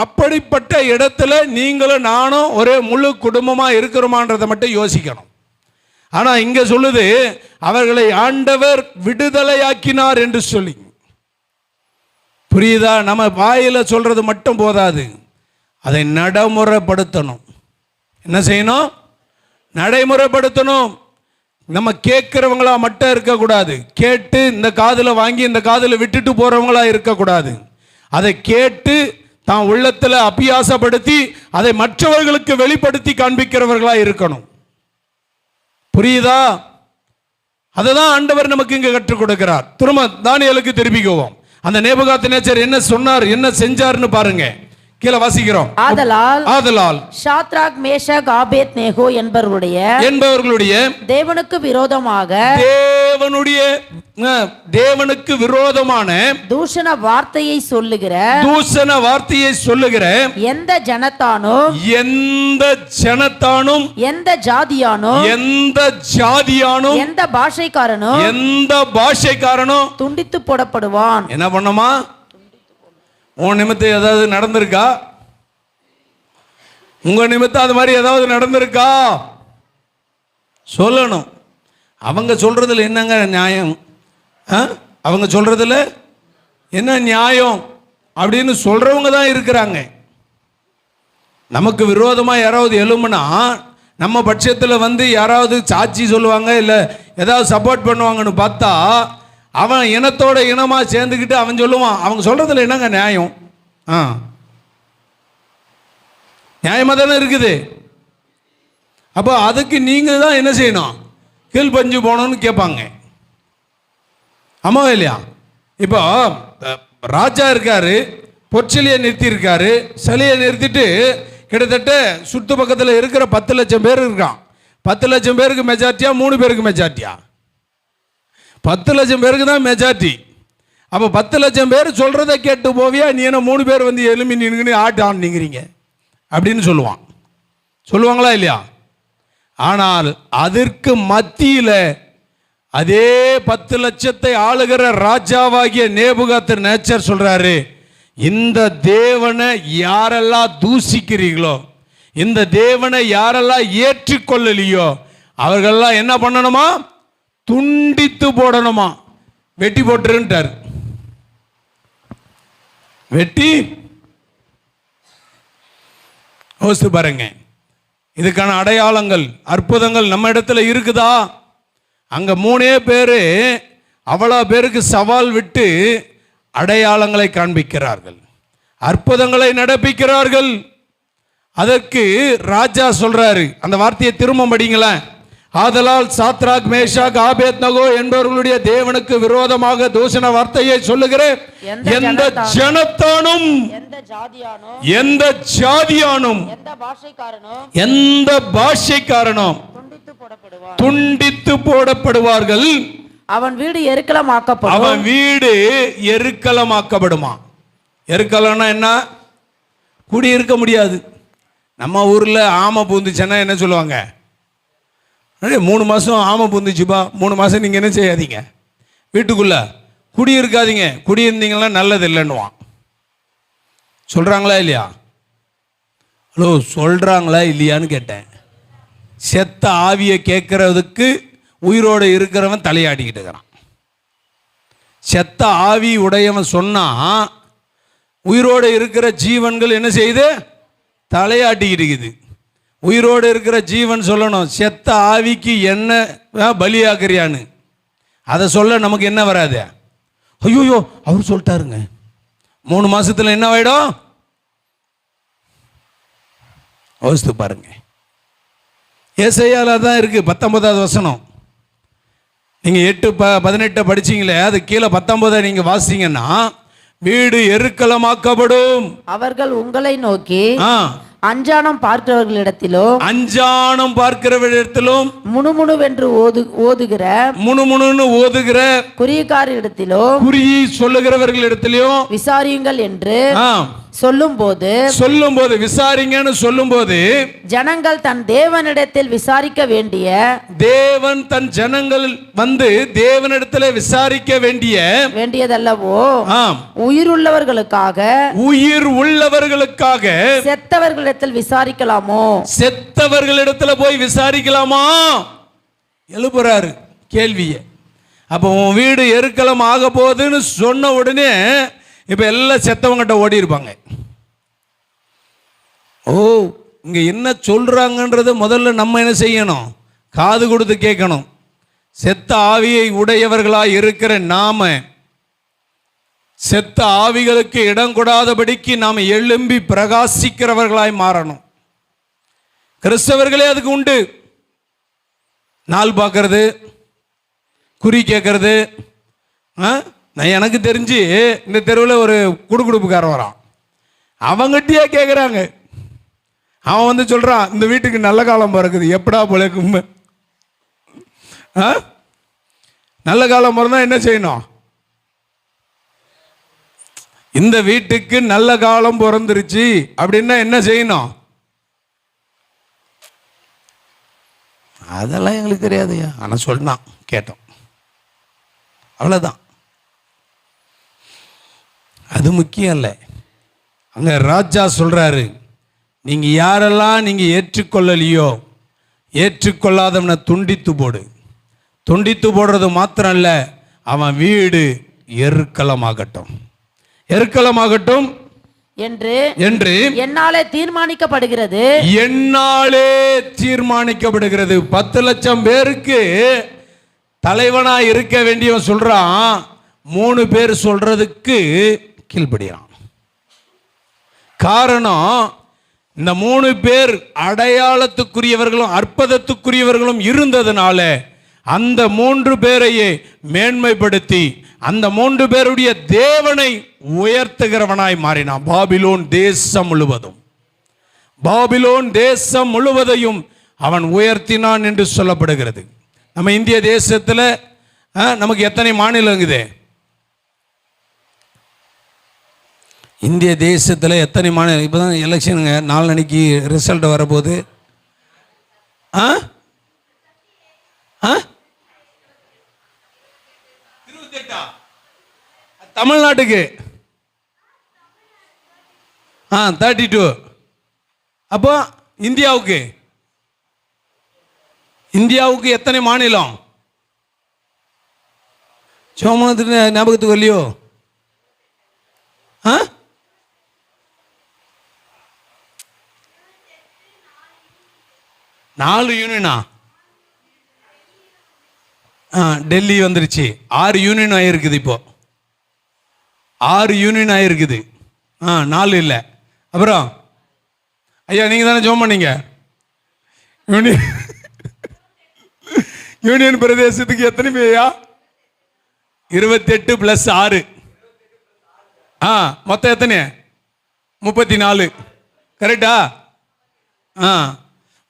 அப்படிப்பட்ட இடத்துல நீங்களும் நானும் ஒரே முழு குடும்பமா இருக்கிறோமான்றதை மட்டும் யோசிக்கணும். ஆனா இங்க சொல்லுது அவர்களை ஆண்டவர் விடுதலையாக்கினார் என்று சொல்லி. புரியுதா? நம்ம வாயில சொல்றது மட்டும் போதாது, அதை நடைமுறைப்படுத்தணும். என்ன செய்யணும்? நடைமுறைப்படுத்தணும். நம்ம கேட்கிறவங்களா மட்டும் இருக்கக்கூடாது, கேட்டு இந்த காதில் வாங்கி இந்த காதில் விட்டுட்டு போறவங்களா இருக்கக்கூடாது. அதை கேட்டு தான் உள்ளத்தில் அபியாசப்படுத்தி அதை மற்றவர்களுக்கு வெளிப்படுத்தி காண்பிக்கிறவர்களா இருக்கணும். புரியுதா? அதுதான் ஆண்டவர் நமக்கு இங்க கற்றுக் கொடுக்கிறார். திரும்ப தானியேலுக்கு திரும்பிக்குவோம். அந்த நேபுகாத்நேச்சர் என்ன சொன்னார், என்ன செஞ்சார்னு பாருங்க. கீழே வாசிக்கிறோம். ஆதலால் ஷாத்ராக் மேஷக் ஆபேத்நேகோ என்பவர்களுடைய தேவனுக்கு விரோதமான தூஷண வார்த்தையை சொல்லுகிற எந்த ஜனத்தானும் எந்த ஜாதியானும் எந்த பாஷைக்காரனும் துண்டித்து போடப்படுவான். என்ன பண்ணுமா? உன் நிமித்தம் ஏதாவது நடந்திருக்கா? உங்க நிமித்தம் அது மாதிரி ஏதாவது நடந்திருக்கா? சொல்லணும். அவங்க சொல்றதுல என்னங்க நியாயம்? அவங்க சொல்றதுல என்ன நியாயம் அப்படின்னு சொல்றவங்க தான் இருக்கிறாங்க. நமக்கு விரோதமா யாராவது எழும்புனா நம்ம பட்சத்தில் வந்து யாராவது சாட்சி சொல்லுவாங்க, இல்லை ஏதாவது சப்போர்ட் பண்ணுவாங்கன்னு பார்த்தா அவன் இனத்தோட இனமா சேர்ந்துக்கிட்டு அவன் சொல்லுவான், அவங்க சொல்றதுல என்னங்க நியாயம்? நியாயமா தானே இருக்குது. அப்போ அதுக்கு நீங்க தான் என்ன செய்யணும்? கீழ்பஞ்சு போகணும்னு கேட்பாங்க. ஆமாவா இல்லையா? இப்போ ராஜா இருக்காரு, பொற்சிலையை நிறுத்தி இருக்காரு. சிலையை நிறுத்திட்டு கிட்டத்தட்ட சுத்து பக்கத்தில் இருக்கிற 10 லட்சம் பேர் இருக்கான். 10 லட்சம் பேருக்கு மெஜாரிட்டியா, 3 பேருக்கு மெஜாரிட்டியா? 10 லட்சம் பேருக்கு தான் மெஜாரிட்டி. அப்போ 10 லட்சம் பேர் சொல்றதை கேட்டு போவியா, நீ என்ன 3 பேர் வந்து எலும்பி நின்னுன்னு ஆட்டு ஆடுனீங்கிறீங்க அப்படின்னு சொல்லுவான். சொல்லுவாங்களா இல்லையா? ஆனால் அதற்கு மத்தியில் அதே 10 லட்சத்தை ஆளுகிற ராஜாவாகிய நேபுகாத்நேச்சர் நேச்சர் சொல்றாரு, இந்த தேவனை யாரெல்லாம் தூசிக்கிறீங்களோ, இந்த தேவனை யாரெல்லாம் ஏற்றுக்கொள்ளலையோ அவர்களெல்லாம் என்ன பண்ணணுமா? துண்டித்து போடணுமா. வெட்டி போட்டுருன்ட்டார். வெட்டி யோசித்து பாருங்க. இதுக்கான அடையாளங்கள், அற்புதங்கள் நம்ம இடத்துல இருக்குதா? அங்க 3 பேரு அவ்வளோ பேருக்கு சவால் விட்டு அடையாளங்களை காண்பிக்கிறார்கள், அற்புதங்களை நடப்பிக்கிறார்கள். அதற்கு ராஜா சொல்றாரு, அந்த வார்த்தையை திரும்ப படிங்களேன். ஆதலால் சாத்ராக், மேஷாக், ஆபேத்நகோ என்பவர்களுடைய தேவனுக்கு விரோதமாக தூஷண வார்த்தையை சொல்லுகிற எந்த ஜனத்தானும், எந்த ஜாதியானும், எந்த பாஷைக்காரனும் துண்டித்து போடப்படுவார்கள். அவன் வீடு எருக்களமாக்கப்படும். அவன் வீடு எருக்களமாக்கப்படுமா. எருக்களம்னா என்ன? குடியிருக்க முடியாது. நம்ம ஊர்ல ஆமை பூந்துச்சுன்னா என்ன சொல்லுவாங்க? 3 மாசம் ஆமை பூந்துச்சுப்பா, 3 மாசம் நீங்க என்ன செய்யாதீங்க, வீட்டுக்குள்ள குடியிருக்காதீங்க, குடியிருந்தீங்கன்னா நல்லது இல்லைன்னுவான். சொல்றாங்களா இல்லையா? ஹலோ, சொல்றாங்களா இல்லையான்னு கேட்டேன். செத்த ஆவியை கேட்கறதுக்கு உயிரோடு இருக்கிறவன் தலையாடிக்கிட்டு இருக்கிறான். செத்த ஆவி உடையவன் சொன்னா உயிரோடு இருக்கிற ஜீவன்கள் என்ன செய்யுது? தலையாட்டிக்கிட்டு இருக்குது. உயிரோடு இருக்கிற ஜீவன் சொல்லணும், செத்த ஆவிக்கு என்ன பலியாக்குறியான்னு. அதை சொல்ல நமக்கு என்ன வராது? ஐயோ அவர் சொல்லிட்டாருங்க, 3 மாசத்துல என்ன ஆயிடும்? யோசித்து பாருங்க. ஏசாயால தான் இருக்கு 19வது வசனம். நீங்க 8-18 படிச்சீங்களே, அது கீழே 19 நீங்க வாசிங்கன்னா, வீடு எருக்களமாக்கப்படும். அவர்கள் உங்களை நோக்கி அஞ்சானம் பார்க்கிறவர்களிடத்திலும், அஞ்சானம் பார்க்கிறவர்களிடத்திலும், முணுமுணுவென்று ஓதுகிற, முணுமுணுன்னு ஓதுகிற குறியக்காரரிடத்திலும், குறி சொல்லுகிறவர்களிடத்திலும் விசாரியுங்கள் என்று சொல்லும்போது விசாரிங்கன்னு சொல்லும்போது, ஜனங்கள் தன் தேவனிடத்தில் விசாரிக்க வேண்டிய, தேவன் தன் ஜனங்கள் வந்து தேவனிடத்தில் விசாரிக்க வேண்டியதல்லவோ, உயிர் உள்ளவர்களுக்காக செத்தவர்களிடத்தில் விசாரிக்கலாமோ? செத்தவர்களிடத்தில் போய் விசாரிக்கலாமா? எழுப்புறாரு கேள்வியை. அப்போ உன் வீடு எருக்களம் ஆக போகுதுன்னு சொன்ன உடனே இப்ப எல்லாம் செத்தவங்கிட்ட ஓடி இருப்பாங்க. ஓ, இங்க என்ன சொல்றாங்கன்றது முதல்ல நம்ம என்ன செய்யணும்? காது கொடுத்து கேட்கணும். செத்த ஆவியை உடையவர்களாய் இருக்கிற நாம செத்த ஆவிகளுக்கு இடம் கொடாதபடிக்கு நாம் எழும்பி பிரகாசிக்கிறவர்களாய் மாறணும். கிறிஸ்தவர்களே அதுக்கு உண்டு. நாள் பார்க்கறது, குறி கேட்கறது. நான் எனக்கு தெரிஞ்சு இந்த தெருவில் ஒரு குடுகுடுப்புக்காரன் வரான், அவங்ககிட்டயே கேட்குறாங்க. அவன் வந்து சொல்கிறான், இந்த வீட்டுக்கு நல்ல காலம் பிறக்குது, எப்படா பிழைக்கும்? நல்ல காலம் பிறந்தா என்ன செய்யணும்? இந்த வீட்டுக்கு நல்ல காலம் பிறந்துருச்சு அப்படின்னா என்ன செய்யணும்? அதெல்லாம் எங்களுக்கு தெரியாதுயா, ஆனால் சொன்னான், கேட்டோம், அவ்வளோதான். அது முக்கியம் இல்லை. அங்க ராஜா சொல்றாரு, நீங்க யாரெல்லாம் நீங்க ஏற்றுக்கொள்ளலையோ, ஏற்றுக்கொள்ளாதவனை துண்டித்து போடு. துண்டித்து போடுறது மாத்திரம் இல்ல, அவன் வீடு எருக்களமாகட்டும், எருக்களமாகட்டும் என்று என்னாலே தீர்மானிக்கப்படுகிறது. 10 லட்சம் பேருக்கு தலைவனா இருக்க வேண்டியவன் சொல்றான், 3 பேர் சொல்றதுக்கு கீழ்படியான். காரணம், இந்த 3 பேர் அடையாளத்துக்குரியவர்களும் அற்புதத்துக்குரியவர்களும் இருந்ததுனால அந்த 3 பேரையே மேன்மைப்படுத்தி அந்த 3 பேருடைய தேவனை உயர்த்துகிறவனாய் மாறினான். பாபிலோன் தேசம் முழுவதும், பாபிலோன் தேசம் முழுவதையும் அவன் உயர்த்தினான் என்று சொல்லப்படுகிறது. நம்ம இந்திய தேசத்தில் நமக்கு எத்தனை மாநிலம் இருக்குது? இந்திய தேசத்தில் எத்தனை மாநிலம்? இப்போ தான் எலெக்ஷனுங்க, நாளன்னைக்கு ரிசல்ட் வரப்போகுது. தமிழ்நாட்டுக்கு 32. அப்போ இந்தியாவுக்கு எத்தனை மாநிலம்? சோமனத்துக்கு ஞாபகத்துக்கு இல்லையோ? 4 யூனியனா? டெல்லி வந்துருச்சு. 6 யூனியன் ஆகிருக்குது. இப்போ 6 யூனியன் ஆகிருக்குது. 4 இல்லை. அப்புறம் ஐயா நீங்கள் தானே ஜோம் பண்ணீங்க. யூனியன் பிரதேசத்துக்கு எத்தனை பேயா? 28 + 6. மொத்தம் எத்தனை? 34. கரெக்டா?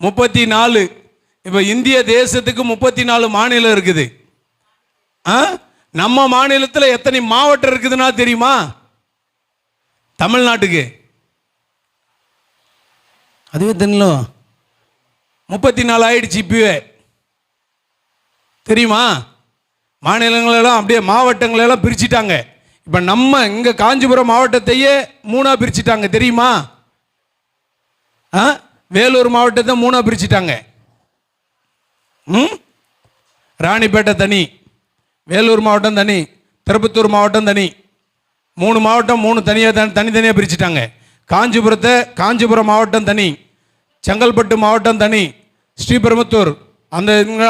34. இப்போ இந்திய தேசத்துக்கு 34 மாநிலம் இருக்குது. நம்ம மாநிலத்தில் எத்தனை மாவட்டம் இருக்குதுன்னா தெரியுமா? தமிழ்நாட்டுக்கு அதுவே தெரியல, 34 ஆயிடுச்சு. இப்பவே தெரியுமா? மாநிலங்களெல்லாம் அப்படியே மாவட்டங்களெல்லாம் பிரிச்சுட்டாங்க. இப்போ நம்ம இங்கே காஞ்சிபுரம் மாவட்டத்தையே 3ஆக பிரிச்சுட்டாங்க. தெரியுமா? வேலூர் மாவட்டத்தை 3ஆக பிரிச்சுட்டாங்க. ராணிப்பேட்டை தனி, வேலூர் மாவட்டம் தனி, திருப்பத்தூர் மாவட்டம் தனி. 3 மாவட்டம் 3 தனித்தனியாக பிரிச்சுட்டாங்க. காஞ்சிபுரம் மாவட்டம் தனி, செங்கல்பட்டு மாவட்டம் தனி, ஸ்ரீபெரும்புத்தூர்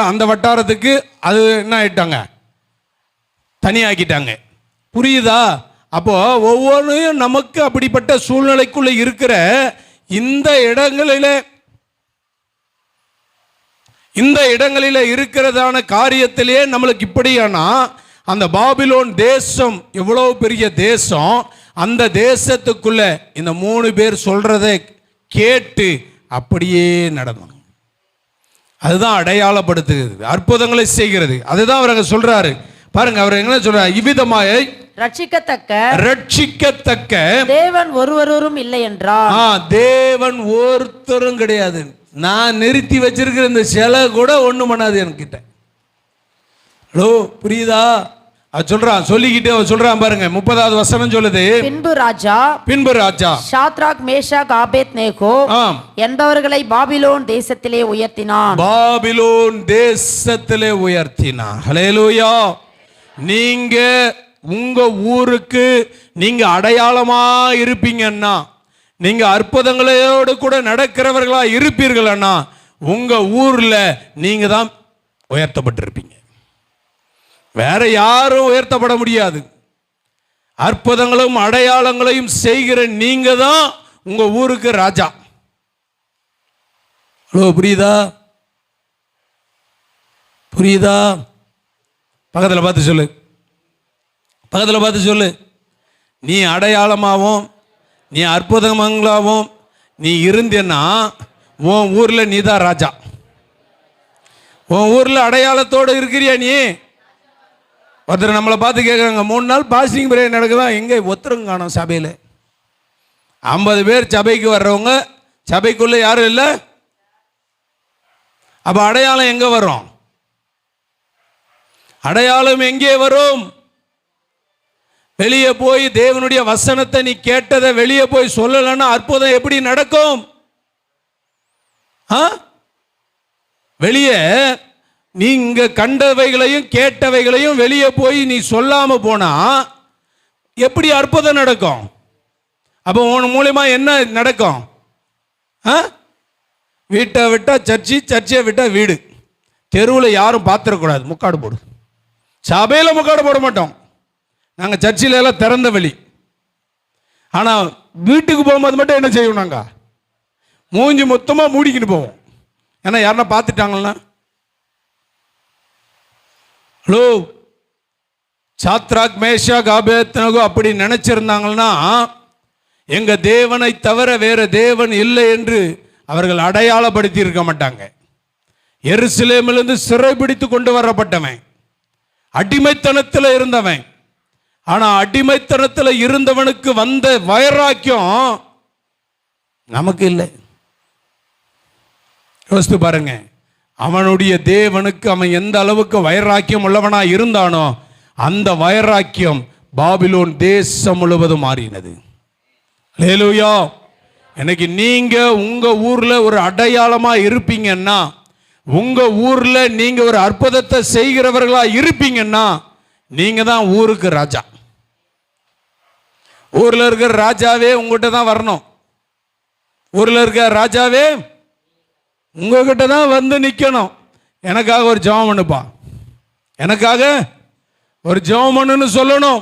அந்த வட்டாரத்துக்கு அது என்ன ஆயிட்டாங்க? தனியாக்கிட்டாங்க. புரியுதா? அப்போ ஒவ்வொன்றையும் நமக்கு அப்படிப்பட்ட சூழ்நிலைக்குள்ள இருக்கிற இந்த இடங்களில் இருக்கிறதான காரியத்திலே நம்மளுக்கு இப்படியானா, அந்த பாபிலோன் தேசம் எவ்வளவு பெரிய தேசம், அந்த தேசத்துக்குள்ள இந்த 3 பேர் சொல்றதை கேட்டு அப்படியே நடந்தாங்க. அதுதான் அடையாளப்படுத்துகிறது, அற்புதங்களை செய்கிறது. அதுதான் அவர் சொல்றாரு. பாருங்க, அவர் என்ன சொல்றாரு? இவ்விதமாய் ரட்சிக்கத்தக்க தேவன் ஒருவரும் இல்லை என்றார். தேவன் ஒருத்தரும் கிடையாது. நான் நிறுத்தி வச்சிருக்கிற இந்த சிலை கூட ஒண்ணும் பண்ணாது என்கிட்ட. ஹலோ, புரியுதா? அது சொல்றான், சொல்லிக்கிட்டு அவன் சொல்றான் பாருங்க. 30வது வசனம் சொல்லுது, பின்பு ராஜா ஷாத்ராக், மேஷாக், ஆபேத்நேகோ என்பவர்களை பாபிலோன் தேசத்திலே உயர்த்தினான். பாபிலோன் தேசத்திலே உயர்த்தினான். ஹல்லேலூயா. நீங்க உங்க ஊருக்கு நீங்க அடையாளமா இருப்பீங்கன்னா, நீங்க அற்புதங்களோடு கூட நடக்கிறவர்களா இருப்பீர்கள்னா, உங்க ஊர்ல நீங்க தான் உயர்த்தப்பட்டிருப்பீங்க. வேற யாரும் உயர்த்தப்பட முடியாது. அற்புதங்களும் அடையாளங்களையும் செய்கிற நீங்க தான் உங்க ஊருக்கு ராஜா. ஹலோ, புரியுதா? புரியுதா? பக்கத்தில் பார்த்து சொல்லு, பக்கத்தில் பார்த்து சொல்லு. நீ அடையாளமாகவும் நீ அற்புதங்களாகவும் நீ இருந்தேன்னா உன் ஊரில் நீ தான் ராஜா. உன் ஊரில் அடையாளத்தோடு இருக்கிறியா நீ? ஒருத்தர் நம்மளை பார்த்து கேட்குறாங்க, 3 நாள் பாஸ்டிங் பிரேயர் நடக்குதான், எங்கே ஒருத்தரும் காணோம் சபையில். 50 பேர் சபைக்கு வர்றவங்க, சபைக்குள்ளே யாரும் இல்லை. அப்போ அடையாளம் எங்கே வரும்? அடையாளம் எங்கே வரும்? வெளியே போய் தேவனுடைய வசனத்தை நீ கேட்டதை வெளியே போய் சொல்லலன்னா அற்புதம் எப்படி நடக்கும்? வெளியே நீங்க கண்டவைகளையும் கேட்டவைகளையும் வெளியே போய் நீ சொல்லாம போனா எப்படி அற்புதம் நடக்கும்? அப்போ உன் மூலமா என்ன நடக்கும்? வீட்டை விட்டா சர்ச்சி, சர்ச்சை விட்டா வீடு, தெருவில் யாரும் பார்த்துடக்கூடாது, முக்காடு போடு. சபையில் முக்காடு போட மாட்டோம் நாங்கள், சர்ச்சில் எல்லாம் திறந்த வெளி. ஆனால் வீட்டுக்கு போகும்போது மட்டும் என்ன செய்வோம்? நாங்கள் மூஞ்சி மொத்தமாக மூடிக்கிட்டு போவோம். ஏன்னா யாருன்னா பார்த்துட்டாங்கன்னா ஹலோ, சாத்ராக் மேஷாக் ஆபேத்நேகோ அப்படி நினைச்சிருந்தாங்கன்னா எங்க தேவனை தவிர வேற தேவன் இல்லை என்று அவர்கள் அடையாளப்படுத்தி இருக்க மாட்டாங்க. எருசலேமிலிருந்து சிறைபிடித்து கொண்டு வரப்பட்டவன், அடிமைத்தனத்தில் இருந்தவன். ஆனா அடிமைத்தனத்தில் இருந்தவனுக்கு வந்த வைராக்கியம் நமக்கு இல்லை. யோசித்து பாருங்க, அவனுடைய தேவனுக்கு அவன் எந்த அளவுக்கு வைராக்கியம் உள்ளவனா இருந்தானோ அந்த வைராக்கியம் பாபிலோன் தேசம் முழுவதும் மாறினது. ஹல்லேலூயா. இன்னைக்கு நீங்க உங்க ஊர்ல ஒரு அடையாளமா இருப்பீங்கன்னா, உங்க ஊர்ல நீங்க ஒரு அற்புதத்தை செய்கிறவர்களா இருப்பீங்கன்னா நீங்க தான் ஊருக்கு ராஜா. ஊர்ல இருக்கிற ராஜாவே உங்ககிட்ட தான் வரணும். ஊர்ல இருக்கிற ராஜாவே உங்ககிட்ட தான் வந்து நிக்கணும். எனக்காக ஒரு ஜெபம் பண்ணுப்பா, எனக்காக ஒரு ஜெபம் பண்ணுன்னு சொல்லணும்.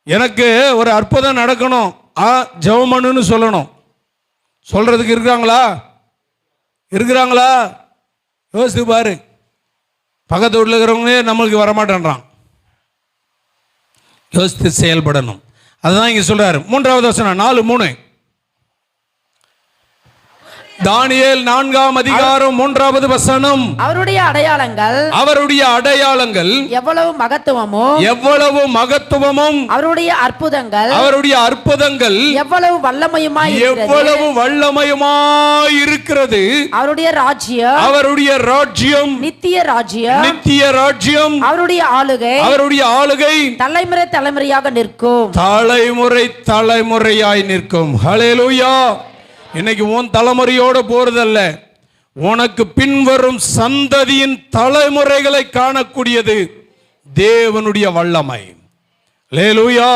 எனக்கு ஒரு அற்புதம் நடக்கணும், ஜெபம் பண்ணுன்னு சொல்லணும். சொல்றதுக்கு இருக்கிறாங்களா? இருக்கிறாங்களா? யோசித்து பாரு. பக்கத்து வீட்டில் இருக்கிறவங்களே நம்மளுக்கு வரமாட்டேன்றான். யோசித்து செயல்படணும். அதுதான் இங்க சொல்றாரு. 3வது வசனம் 4:3. தானியேல் 4ஆம் அதிகாரம் 3வது வசனம். அவருடைய அடையாளங்கள் எவ்வளவு மகத்துவமும் அவருடைய அற்புதங்கள் எவ்வளவு வல்லமையுமாய் இருக்கிறது. அவருடைய ராஜ்யம் நித்திய ராஜ்யம். அவருடைய ஆளுகை தலைமுறையாக நிற்கும். தலைமுறையாய் நிற்கும். ஹல்லேலூயா. இன்னைக்கு உன் தலைமுறையோடு போறதல்ல, உனக்கு பின்வரும் சந்ததியின் தலைமுறைகளை காணக்கூடியது தேவனுடைய வல்லமை. ஹல்லேலூயா.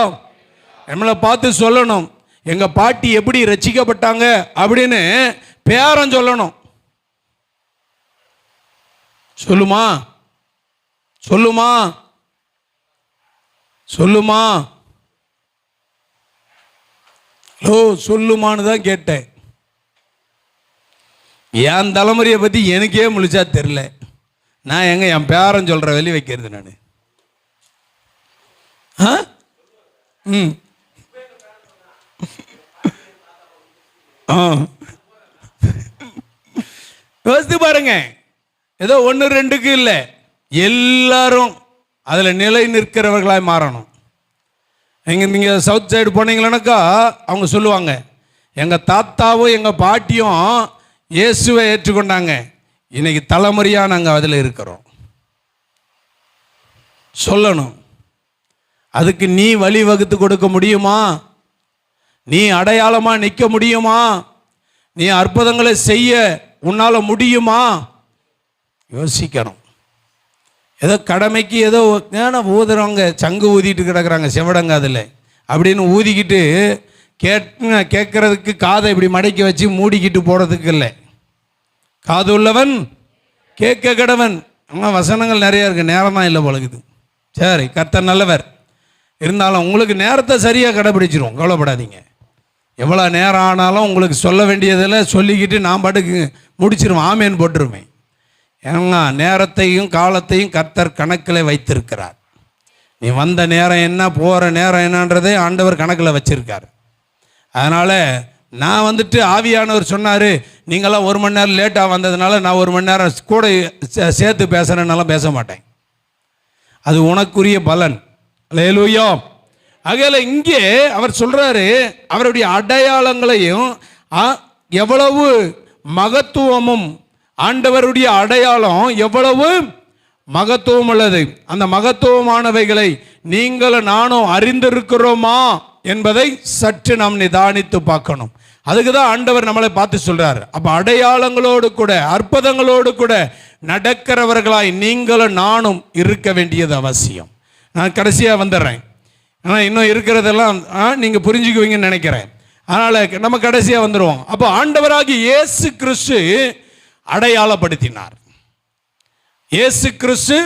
நம்மளை பார்த்து சொல்லணும், எங்க பாட்டி எப்படி ரட்சிக்கப்பட்டாங்க அப்படின்னு பேரன் சொல்லணும். சொல்லுமா சொல்லுமா சொல்லுமா சொல்லுமான்னு தான் கேட்டேன். என் தலைமுறையை பற்றி எனக்கே முழிச்சா தெரில. நான் எங்க என் பேரன் சொல்கிற வெளி வைக்கிறது நான். யோசித்து பாருங்க. ஏதோ 1-2க்கு இல்லை, எல்லாரும் அதில் நிலை நிற்கிறவர்களாய் மாறணும். நீங்கள் சவுத் சைடு போனீங்களானாக்கா அவங்க சொல்லுவாங்க, எங்கள் தாத்தாவும் எங்கள் பாட்டியும் இயேசுவை ஏற்றுக்கொண்டாங்க, இன்னைக்கு தலைமுறையாக நாங்கள் அதில் இருக்கிறோம். சொல்லணும். அதுக்கு நீ வழி வகுத்து கொடுக்க முடியுமா? நீ அடையாளமாக நிற்க முடியுமா? நீ அற்புதங்களை செய்ய உன்னால் முடியுமா? யோசிக்கணும். ஏதோ கடமைக்கு ஏதோ ஊதுறவங்க சங்கு ஊதிட்டு கிடக்குறாங்க செவடங்க அதில் அப்படின்னு ஊதிக்கிட்டு கேட்கறதுக்கு காதை இப்படி மடக்கி வச்சு மூடிக்கிட்டு போகிறதுக்கு இல்லை. காது உள்ளவன் கேட்க கடவன். ஆனால் வசனங்கள் நிறையா இருக்குது, நேரம் தான் இல்லை பழகுது. சரி, கர்த்தர் நல்லவர். இருந்தாலும் உங்களுக்கு நேரத்தை சரியாக கடைபிடிச்சிரும், கவலைப்படாதீங்க. எவ்வளோ நேரம் ஆனாலும் உங்களுக்கு சொல்ல வேண்டியதில் சொல்லிக்கிட்டு நான் பாட்டுக்கு முடிச்சிருவேன், ஆமேன்னு போட்டுருவேன். ஏன்னா நேரத்தையும் காலத்தையும் கர்த்தர் கணக்கில் வைத்திருக்கிறார். நீ வந்த நேரம் என்ன, போகிற நேரம் என்னன்றதே ஆண்டவர் கணக்கில் வச்சிருக்கார். அதனால் நான் வந்துட்டு ஆவியானவர் சொன்னார், நீங்களாம் 1 மணி நேரம் லேட்டாக வந்ததுனால நான் 1 மணி நேரம் கூட சேர்த்து பேசுகிறேன்னாலும் பேச மாட்டேன். அது உனக்குரிய பலன். ஹல்லேலூயா. ஆகையால் இங்கே அவர் சொல்கிறாரு, அவருடைய அடையாளங்களையும் எவ்வளவு மகத்துவமும், ஆண்டவருடைய அடையாளம் எவ்வளவு மகத்துவம் உள்ளது, அந்த மகத்துவமானவைகளை நீங்களும் நானும் அறிந்திருக்கிறோமா என்பதை சற்று நாம் நிதானித்து பார்க்கணும். அதுக்கு தான் ஆண்டவர் நம்மளை பார்த்து சொல்றார். அப்போ அடையாளங்களோடு கூட அற்புதங்களோடு கூட நடக்கிறவர்களாய் நீங்களும் நானும் இருக்க வேண்டியது அவசியம். நான் கடைசியாக வந்துடுறேன், ஆனால் இன்னும் இருக்கிறதெல்லாம் நீங்கள் புரிஞ்சுக்குவீங்கன்னு நினைக்கிறேன். அதனால் நம்ம கடைசியாக வந்துடுவோம். அப்போ ஆண்டவராகி இயேசு கிறிஸ்து அடையாளப்படுத்தினார். இயேசு கிறிஸ்து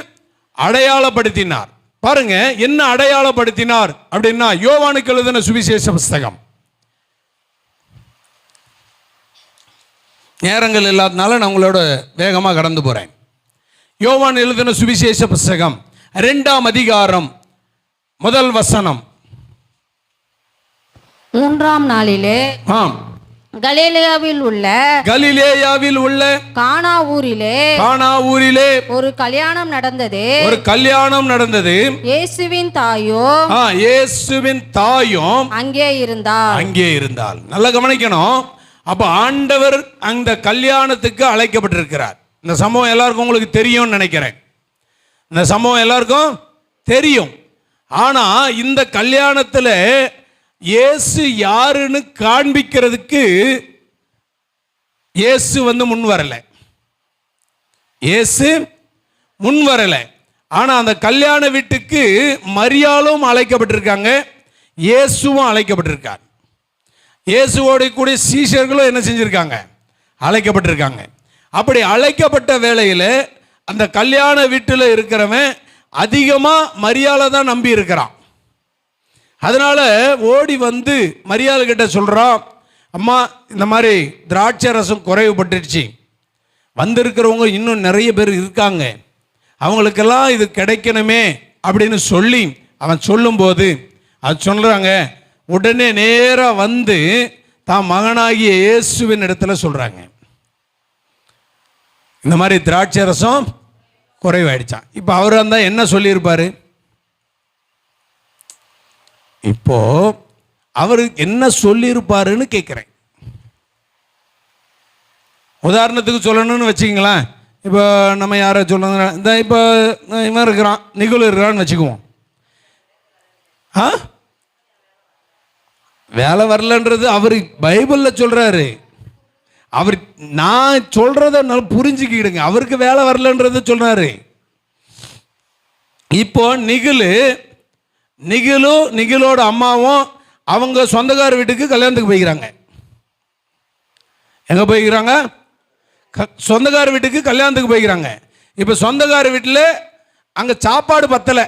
அடையாளப்படுத்தினார். பாருங்க என்ன அடையாளப்படுத்தினார் அப்படின்னா, யோவானுக்கு எழுதின சுவிசேஷ புஸ்தகம். நேரங்கள் இல்லாதனால நான் உங்களோட வேகமாக கடந்து போகிறேன். யோவான் எழுதின சுவிசேஷ புஸ்தகம் 2ஆம் அதிகாரம் 1 வசனம். 3ஆம் நாளிலே ஆம், கலிலேயாவில் உள்ள கானா ஊரிலே ஒரு கல்யாணம் நடந்தது. இயேசுவின் தாயும் அங்கே இருந்தாள். நல்லா கவனிக்கணும். அப்ப ஆண்டவர் அந்த கல்யாணத்துக்கு அழைக்கப்பட்டிருக்கிறார். இந்த சம்பவம் எல்லாருக்கும் உங்களுக்கு தெரியும்னு நினைக்கிறேன். இந்த சம்பவம் எல்லாருக்கும் தெரியும். ஆனா இந்த கல்யாணத்துல இயேசு யாருன்னு காண்பிக்கிறதுக்கு இயேசு முன் வரல. ஆனா அந்த கல்யாண வீட்டுக்கு மரியாளும் அழைக்கப்பட்டிருக்காங்க, இயேசுவும் அழைக்கப்பட்டிருக்கார். இயேசுவோட கூட சீஷர்களும் என்ன செஞ்சிருக்காங்க? அழைக்கப்பட்டிருக்காங்க. அப்படி அழைக்கப்பட்ட வேளையில் அந்த கல்யாண வீட்டில் இருக்கிறவன் அதிகமா மரியாதை தான் நம்பி இருக்கிறான். அதனால ஓடி வந்து மரியாதை கிட்ட சொல்றான், அம்மா இந்த மாதிரி திராட்சை ரசம் குறைவுபட்டுருச்சு, வந்திருக்கிறவங்க இன்னும் நிறைய பேர் இருக்காங்க, அவங்களுக்கெல்லாம் இது கிடைக்கணுமே அப்படின்னு சொல்லி அவன் சொல்லும்போது அது சொல்றாங்க. உடனே நேராக வந்து தான் மகனாகிய இயேசுவின் இடத்துல சொல்றாங்க, இந்த மாதிரி திராட்சை ரசம் குறைவாயிடுச்சான். இப்போ அவர் இருந்தால் என்ன சொல்லியிருப்பாரு? இப்போ அவர் என்ன சொல்லியிருப்பாருன்னு கேட்குறேன். உதாரணத்துக்கு சொல்லணும்னு வச்சுக்கிங்களேன். இப்போ நம்ம யாரை சொல்லணும், இந்த இப்போ இவன் இருக்கிறான், நிகுல் இருக்கிறான்னு வச்சுக்குவோம். வேலை வரலன்றது அவர் பைபிளில் சொல்றாரு. அவர் நான் சொல்றத நல்லா புரிஞ்சுக்கிடுங்க. அவருக்கு வேலை வரலன்றது சொல்றாரு. இப்போ நிகிலோட அம்மாவும் அவங்க சொந்தக்கார வீட்டுக்கு கல்யாணத்துக்கு போய்க்கிறாங்க. எங்க போய்க்கிறாங்க? சொந்தக்கார வீட்டுக்கு கல்யாணத்துக்கு போய்க்கிறாங்க. இப்போ சொந்தக்கார வீட்டில் அங்கே சாப்பாடு பத்தலை.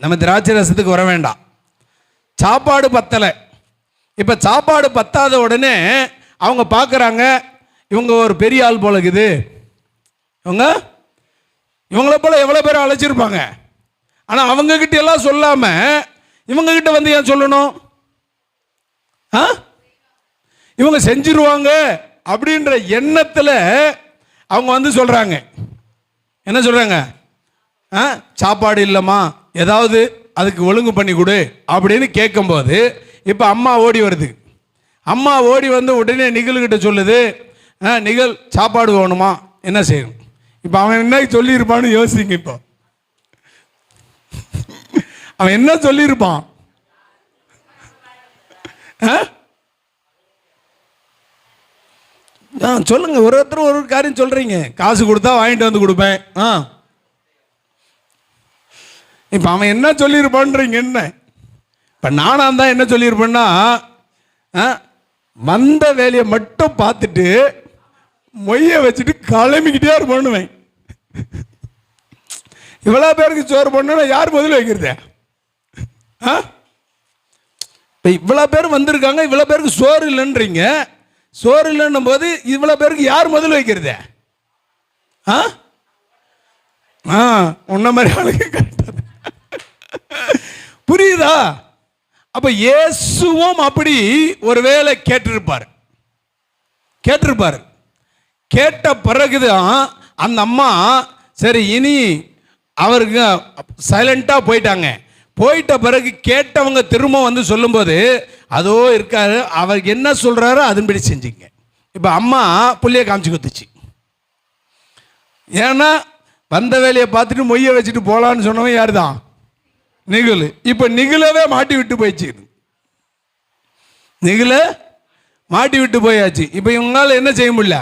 நம்ம திராட்சை ரசத்துக்கு வர வேண்டாம், சாப்பாடு பத்தலை. இப்போ சாப்பாடு பத்தாத உடனே அவங்க பார்க்குறாங்க, இவங்க ஒரு பெரிய ஆள் போல இருக்குது, இவங்கள போல எவ்வளோ பேர் அழைச்சிருப்பாங்க. ஆனால் அவங்கக்கிட்ட எல்லாம் சொல்லாமல் இவங்ககிட்ட வந்து ஏன் சொல்லணும்? இவங்க செஞ்சிருவாங்க அப்படின்ற எண்ணத்தில் அவங்க வந்து சொல்கிறாங்க. என்ன சொல்கிறாங்க? சாப்பாடு இல்லைம்மா, ஏதாவது அதுக்கு ஒழுங்கு பண்ணி கொடு அப்படின்னு கேட்கும்போது இப்போ அம்மா ஓடி வருது. அம்மா ஓடி வந்து உடனே நிகழ்கிட்ட சொல்லுது, நிகழ் சாப்பாடு வேணுமா, என்ன செய்யணும்? இப்போ அவன் என்ன சொல்லியிருப்பான்னு யோசிங்க. இப்போ அவன் என்ன சொல்லியிருப்பான்? சொல்லுங்க, ஒருத்தர் ஒரு காரியம் சொல்றீங்க. காசு கொடுத்தா வாங்கிட்டு வந்து கொடுப்பேன். இப்போ அவன் என்ன சொல்லியிருப்பான்றீங்க? என்ன இப்போ நானா தான் என்ன சொல்லியிருப்பேன்னா, வந்த வேலையை மட்டும் பார்த்துட்டு மொய்ய வச்சுட்டு கிளம்பிக்கிட்டே பண்ணுவேன். இவ்வளோ பேருக்கு சோறு பண்ணா யார் முதல்ல வைக்கிறது? இப்போ இவ்வளோ பேர் வந்திருக்காங்க, இவ்வளோ பேருக்கு சோறு இல்லைன்றீங்க. சோறு இல்லைன்னும் போது இவ்வளோ பேருக்கு யார் முதல்ல வைக்கிறது? உன்ன மாதிரி ஆளுக்கு புரியுதா? அப்ப இயேசுவும் அப்படி ஒருவேளை கேட்டிருப்பார். கேட்ட பிறகுதான் அந்த அம்மா சரி இனி அவருக்கு சைலண்டா போயிட்டாங்க. போயிட்ட பிறகு கேட்டவங்க திரும்ப வந்து சொல்லும்போது அதோ இருக்காரு, அவர் என்ன சொல்றாரோ அதன்படி செஞ்சுங்க. இப்போ அம்மா புள்ளைய காமிச்சு கொடுத்துச்சு. ஏன்னா வந்த வேலையை பார்த்துட்டு மொய்ய வச்சுட்டு போகலான்னு சொன்னவன் யார் தான்? நிகழ். இப்போ நிகழவே மாட்டி விட்டு போயிடுச்சு. நிகழ மாட்டி விட்டு போயாச்சு. இப்போ இவங்களால என்ன செய்ய முடியல?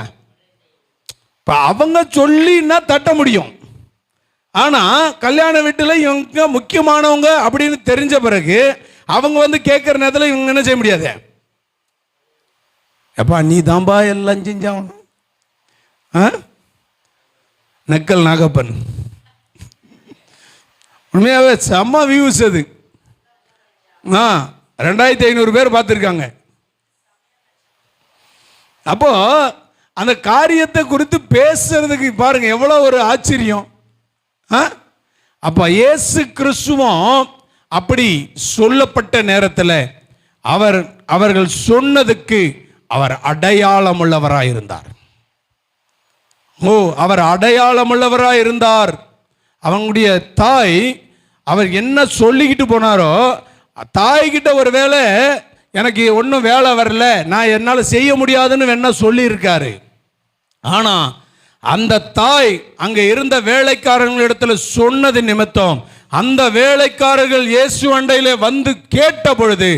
இப்போ அவங்க சொல்லின்னா தட்ட முடியும். ஆனால் கல்யாண வீட்டில் இவங்க முக்கியமானவங்க அப்படின்னு தெரிஞ்ச பிறகு அவங்க வந்து கேட்குற நேரத்தில் இவங்க என்ன செய்ய முடியாது? எப்பா நீ தாம்பா எல்லாம் செஞ்சாகணும். நக்கல் நாகப்பன் உண்மையாகவே செம்ம வியூஸ் அது. 2500 பேர் பார்த்துருக்காங்க. அப்போ அந்த காரியத்தை குறித்து பேசுறதுக்கு பாருங்க எவ்வளோ ஒரு ஆச்சரியம். அப்போ இயேசு கிறிஸ்துவும் அப்படி சொல்லப்பட்ட நேரத்தில் அவர்கள் சொன்னதுக்கு அவர் அடையாளம் உள்ளவராக இருந்தார். அவர் அடையாளம் உள்ளவராக இருந்தார். அவங்களுடைய தாய் அவர் என்ன சொல்லிக்கிட்டு போனாரோ, தாய்கிட்ட ஒரு வேளை எனக்கு ஒன்றும் வேலை வரல, நான் என்னால் செய்ய முடியாதுன்னு வேணா சொல்லியிருக்காரு. ஆனால் அந்த தாய் அங்கே இருந்த வேலைக்காரர்களிடத்தில் சொன்னது நிமித்தம் அந்த வேலைக்காரர்கள் இயேசு அண்டையிலே வந்து கேட்ட பொழுது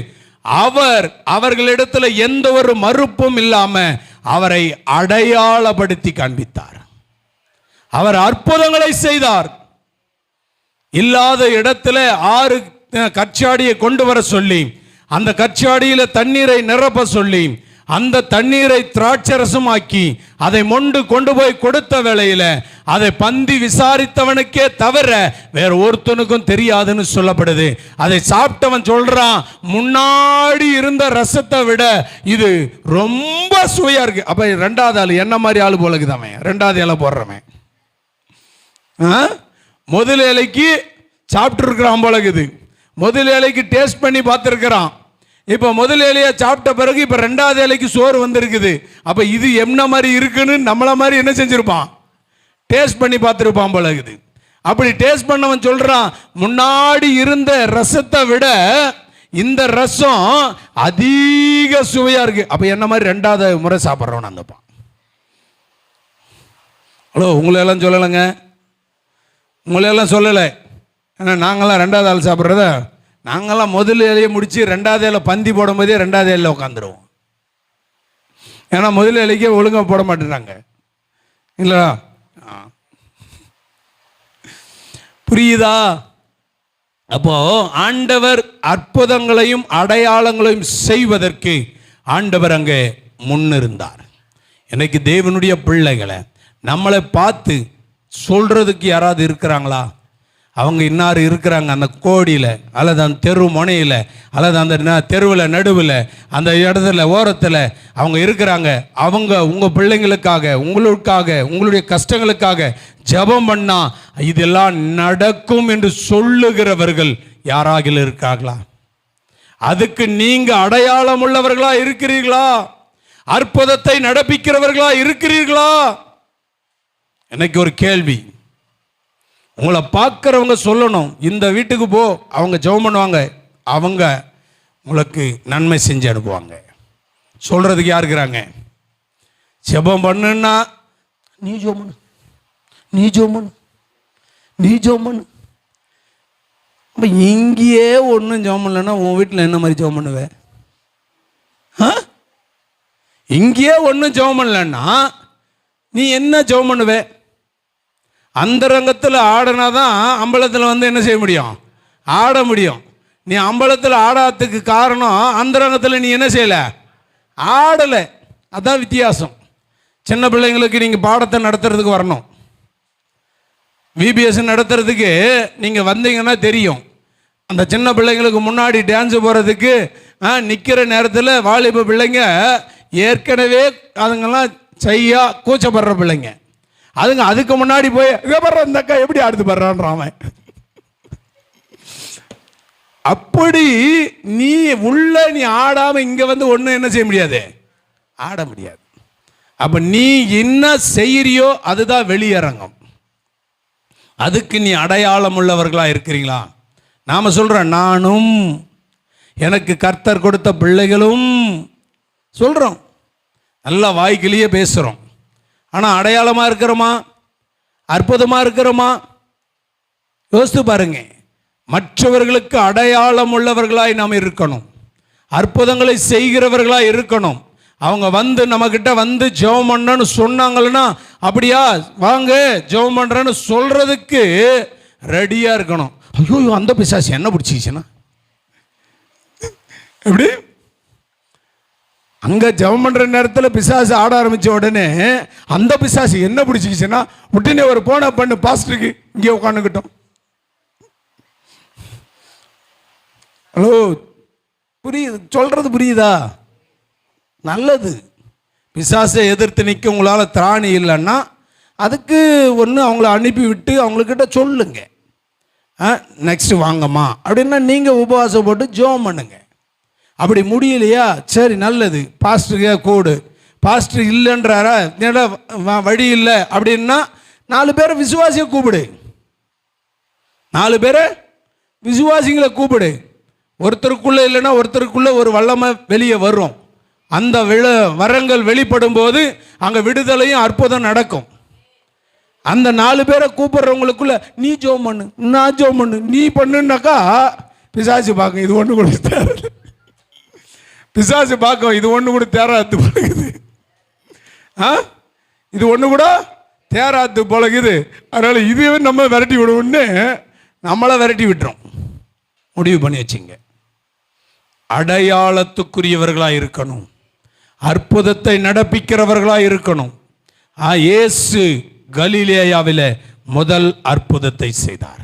அவர்களிடத்தில் எந்த ஒரு மறுப்பும் இல்லாம அவரை அடையாளப்படுத்தி காண்பித்தார். அவர் அற்புதங்களை செய்தார். இல்லாத இடத்துல 6 கற்சாடியை கொண்டு வர சொல்லி அந்த கற்சாடியில தண்ணீரை நிரப்ப சொல்லி அந்த தண்ணீரை திராட்சரசமாக்கி அதை மொண்டு கொண்டு போய் கொடுத்த வேளையில அதை பந்தி விசாரித்தவனுக்கே தவிர வேற ஒருத்தனுக்கும் தெரியாதுன்னு சொல்லப்படுது. அதை சாப்பிட்டவன் சொல்றான், முன்னாடி இருந்த ரசத்தை விட இது ரொம்ப சுவையா இருக்கு. அப்ப 2வது ஆளு என்ன மாதிரி ஆளு போல இருக்குதாமே, 2வது இலை போடுறவன் முதல் இலைக்கு சாப்பிட்டு இருக்கிறான் போல இருக்குது. முதல் இலைக்கு டேஸ்ட் பண்ணி பார்த்துருக்கிறான். இப்போ முதல் இலையை சாப்பிட்ட பிறகு இப்போ 2வது இலைக்கு சோறு வந்திருக்குது. அப்போ இது என்ன மாதிரி இருக்குன்னு நம்மள மாதிரி என்ன செஞ்சிருப்பான், டேஸ்ட் பண்ணி பார்த்துருப்பான் போல இருக்குது. அப்படி டேஸ்ட் பண்ணவன் சொல்றான், முன்னாடி இருந்த ரசத்தை விட இந்த ரசம் அதிக சுவையா இருக்கு. அப்போ என்ன மாதிரி 2வது முறை சாப்பிட்றவன் அந்தப்பான். ஹலோ, உங்களெல்லாம் சொல்லலைங்க, உங்களெல்லாம் சொல்லலை. ஏன்னா நாங்களாம் 2வது ஆள் சாப்பிட்றத, நாங்கள்லாம் முதல் இலையை முடித்து 2வது இலை பந்தி போடும்போதே 2வது இலையில் உட்காந்துருவோம். ஏன்னா முதல் இலைக்கே ஒழுங்காக போட மாட்டேறாங்க இல்லையா? புரியுதா? அப்போ ஆண்டவர் அற்புதங்களையும் அடையாளங்களையும் செய்வதற்கு ஆண்டவர் அங்கே முன்னிருந்தார். இன்னைக்கு தேவனுடைய பிள்ளைகளை நம்மளை பார்த்து சொல்றதுக்கு யாராவது இருக்கிறாங்களா? அவங்க இன்னார் இருக்கிறாங்க அந்த கோடியில் அல்லது அந்த தெரு முனையில் அல்லது அந்த தெருவில் நடுவில் அந்த இடத்துல ஓரத்தில் அவங்க இருக்கிறாங்க. அவங்க உங்கள் பிள்ளைங்களுக்காக உங்களுக்காக உங்களுடைய கஷ்டங்களுக்காக ஜெபம் பண்ணா இதெல்லாம் நடக்கும் என்று சொல்லுகிறவர்கள் யாராக இருக்காங்களா? அதுக்கு நீங்க அடையாளம் உள்ளவர்களா இருக்கிறீர்களா? அற்புதத்தை நடப்பிக்கிறவர்களா இருக்கிறீர்களா? எனக்கு ஒரு கேள்வி. உங்களை பார்க்குறவங்க சொல்லணும், இந்த வீட்டுக்கு போ, அவங்க ஜெபம் பண்ணுவாங்க, அவங்க உங்களுக்கு நன்மை செஞ்சு அனுப்புவாங்க. சொல்கிறதுக்கு யார் இருக்கிறாங்க? ஜெபம் பண்ணுன்னா நீ ஜெபம் பண்ணு, நீ ஜெபம் பண்ணு, நீ ஜெபம் பண்ணு. அப்போ இங்கேயே ஒன்றும் ஜெபம் பண்ணலன்னா உன் வீட்டில் என்ன மாதிரி ஜெபம் பண்ணுவேன்? இங்கேயே ஒன்றும் ஜெபம் பண்ணலன்னா நீ என்ன ஜெபம் பண்ணுவே? அந்த ரங்கத்தில் ஆடினா தான் அம்பலத்தில் வந்து என்ன செய்ய முடியும்? ஆட முடியும். நீ அம்பலத்தில் ஆடாததுக்கு காரணம் அந்த ரங்கத்தில் நீ என்ன செய்யலை? ஆடலை. அதான் வித்தியாசம். சின்ன பிள்ளைங்களுக்கு நீங்கள் பாடத்தை நடத்துறதுக்கு வரணும். விபிஎஸ் நடத்துறதுக்கு நீங்கள் வந்தீங்கன்னா தெரியும். அந்த சின்ன பிள்ளைங்களுக்கு முன்னாடி டான்ஸு போகிறதுக்கு நிற்கிற நேரத்தில் வாலிப பிள்ளைங்க ஏற்கனவே அதுங்கெல்லாம் செய்யா கூச்சப்படுற பிள்ளைங்க. அதுக்கு முன்னாடி போய் படுற இந்த அக்கா எப்படி ஆடுது படுறான். அப்படி நீ ஆடாம இங்க வந்து ஒன்றும் என்ன செய்ய முடியாது? ஆட முடியாது. அப்ப நீ என்ன செய்யறியோ அதுதான் வெளியரங்கம். அதுக்கு நீ அடையாளம் உள்ளவர்களா இருக்கிறீங்களா? நாம சொல்றோம், நானும் எனக்கு கர்த்தர் கொடுத்த பிள்ளைகளும் சொல்றோம், நல்லா வாய்க்கிலேயே பேசுறோம். ஆனால் அடையாளமாக இருக்கிறோமா? அற்புதமாக இருக்கிறோமா? யோசித்து பாருங்க. மற்றவர்களுக்கு அடையாளம் உள்ளவர்களாய் நாம் இருக்கணும். அற்புதங்களை செய்கிறவர்களாக இருக்கணும். அவங்க வந்து நம்மக்கிட்ட வந்து ஜெபம் பண்ணன்னு சொன்னாங்கன்னா அப்படியா வாங்க ஜெபம் பண்ணுறேன்னு சொல்கிறதுக்கு ரெடியாக இருக்கணும். ஐயோ அந்த பிசாசு என்ன பிடிச்சிக்கிச்சுன்னா எப்படி? அங்கே ஜெபம் பண்ணுற நேரத்தில் பிசாசு ஆட ஆரம்பித்த உடனே அந்த பிசாசு என்ன பிடிச்சிக்கிச்சுன்னா உடனே ஒரு போனை பண்ணு பாஸ்டருக்கு இங்கே உட்காந்துக்கிட்டோம். ஹலோ, புரியுது? சொல்கிறது புரியுதா? நல்லது. பிசாசை எதிர்த்து நிற்க உங்களால் திராணி இல்லைன்னா அதுக்கு ஒன்று அவங்கள அனுப்பி விட்டு அவங்கக்கிட்ட சொல்லுங்க, நெக்ஸ்ட்டு வாங்கம்மா அப்படின்னா நீங்கள் உபவாசம் போட்டு ஜெபம் பண்ணுங்க. அப்படி முடியலையா, சரி நல்லது, பாஸ்டருக்கே கூடு, பாஸ்டர் இல்லைன்றாரா, வழி இல்லை அப்படின்னா 4 பேரை விசுவாசியை கூப்பிடு, 4 பேரை விசுவாசிங்களை கூப்பிடு. ஒருத்தருக்குள்ளே இல்லைன்னா ஒருத்தருக்குள்ளே ஒரு வல்லமை வெளியே வரும். அந்த வரங்கள் வெளிப்படும் போது அங்கே விடுதலையும் அற்புதம் நடக்கும். அந்த 4 பேரை கூப்பிடுறவங்களுக்குள்ள நீ ஜெபம் பண்ணு, நான் ஜெபம் பண்ணு, நீ பண்ணுனாக்கா பிசாசு பார்க்கும் இது ஒன்று கூட தேராது, பிசாசு பார்க்கும் இது ஒன்று கூட தேராது பழகுது, இது ஒன்று கூட தேராது பழகுது. அதனால் இதுவே நம்ம விரட்டி விடுவோம்னு நம்மளை விரட்டி விட்டுறோம். முடிவு பண்ணி வச்சுங்க, அடையாளத்துக்குரியவர்களாக இருக்கணும், அற்புதத்தை நடப்பிக்கிறவர்களாக இருக்கணும். இயேசு கலிலேயாவில் முதல் அற்புதத்தை செய்தார்,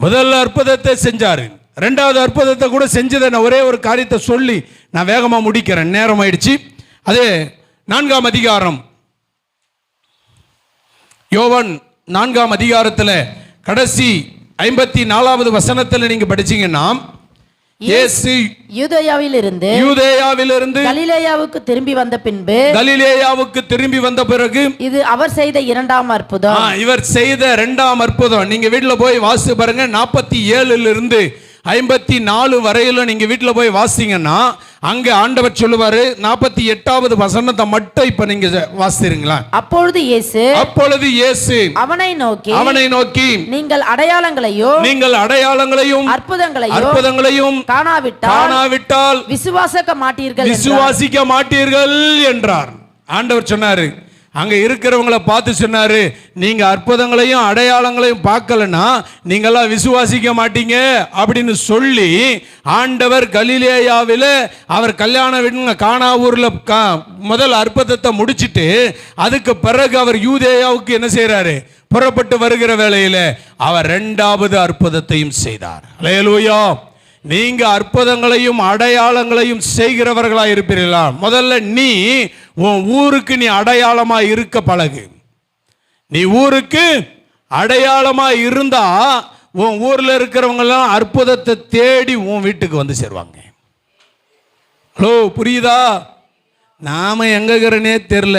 முதல் அற்புதத்தை செஞ்சார். 2வது அற்புதத்தை கூட செஞ்சதை நான் ஒரே ஒரு காரியத்தை சொல்லி நான் வேகமாக முடிக்கிறேன், நேரம் ஆயிடுச்சு. அதே 4ஆம் அதிகாரம், யோவான் 4ஆம் அதிகாரத்தில் கடைசி 54வது வசனத்தில் நீங்க படிச்சீங்கன்னா, இயேசு யூதேயாவிலிருந்து கலிலேயாவுக்கு திரும்பி வந்த பின்பு, கலிலேயாவுக்கு திரும்பி வந்த பிறகு, இது அவர் செய்த 2ஆம் அற்புதம். இவர் செய்த 2ஆம் அற்புதம். நீங்க வீட்டுல போய் வாசி பாருங்க. 47 54 வரையில நீங்க வீட்டுல போய் வாசிங்கன்னா அங்க ஆண்டவர் சொல்லுவாரு. 48வது வசனத்தை மட்டும் இப்ப நீங்க வாசிக்கிறீங்களா? அப்பொழுது இயேசு அவனை நோக்கி நீங்கள் அடையாளங்களையும் அற்புதங்களையும் காணாவிட்டால் விசுவாசிக்க மாட்டீர்கள் என்றார். ஆண்டவர் சொன்னாரு, அங்க இருக்கிறவங்களை பார்த்து சொன்னாரு, நீங்க அற்புதங்களையும் அடையாளங்களையும் பார்க்கலன்னா நீங்களாம் விசுவாசிக்க மாட்டீங்க அப்படின்னு சொல்லி ஆண்டவர் கலிலேயாவில் அவர் கல்யாண வீடு கானா ஊர்ல முதல் அற்புதத்தை முடிச்சிட்டு அதுக்கு பிறகு அவர் யூதேயாவுக்கு என்ன செய்யறாரு, புறப்பட்டு வருகிற வேளையில அவர் 2வது அற்புதத்தையும் செய்தார். அல்லேலூயா. நீங்க அற்புதங்களையும் அடையாளங்களையும் செய்கிறவர்களா இருப்பீர்களா? முதல்ல நீ உன் ஊருக்கு நீ அடையாளமா இருக்க பழகு. நீ ஊருக்கு அடையாளமா இருந்தா உன் ஊர்ல இருக்கிறவங்க எல்லாம் அற்புதத்தை தேடி உன் வீட்டுக்கு வந்து சேருவாங்க. ஹலோ, புரியுதா? நாம எங்க இருக்கிறனே தெரியல,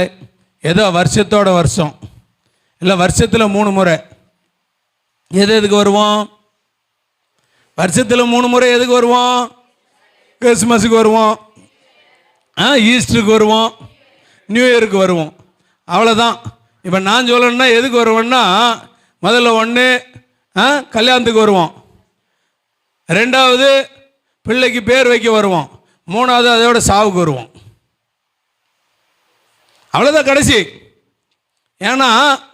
ஏதோ வருஷத்தோட வருஷம் இல்லை வருஷத்தில் 3 முறை எதுக்கு வருவோம்? வருஷத்தில் 3 முறை எதுக்கு வருவோம்? கிறிஸ்மஸுக்கு வருவோம், ஈஸ்டருக்கு வருவோம், நியூ இயருக்கு வருவோம், அவ்வளோதான். இப்போ நான் சொல்லணும்னா எதுக்கு வருவோம்னா, முதல்ல 1 கல்யாணத்துக்கு வருவோம், 2வது பிள்ளைக்கு பேர் வைக்க வருவோம், 3வது அதோட சாவுக்கு வருவோம். அவ்வளோதான் கடைசி. ஏன்னா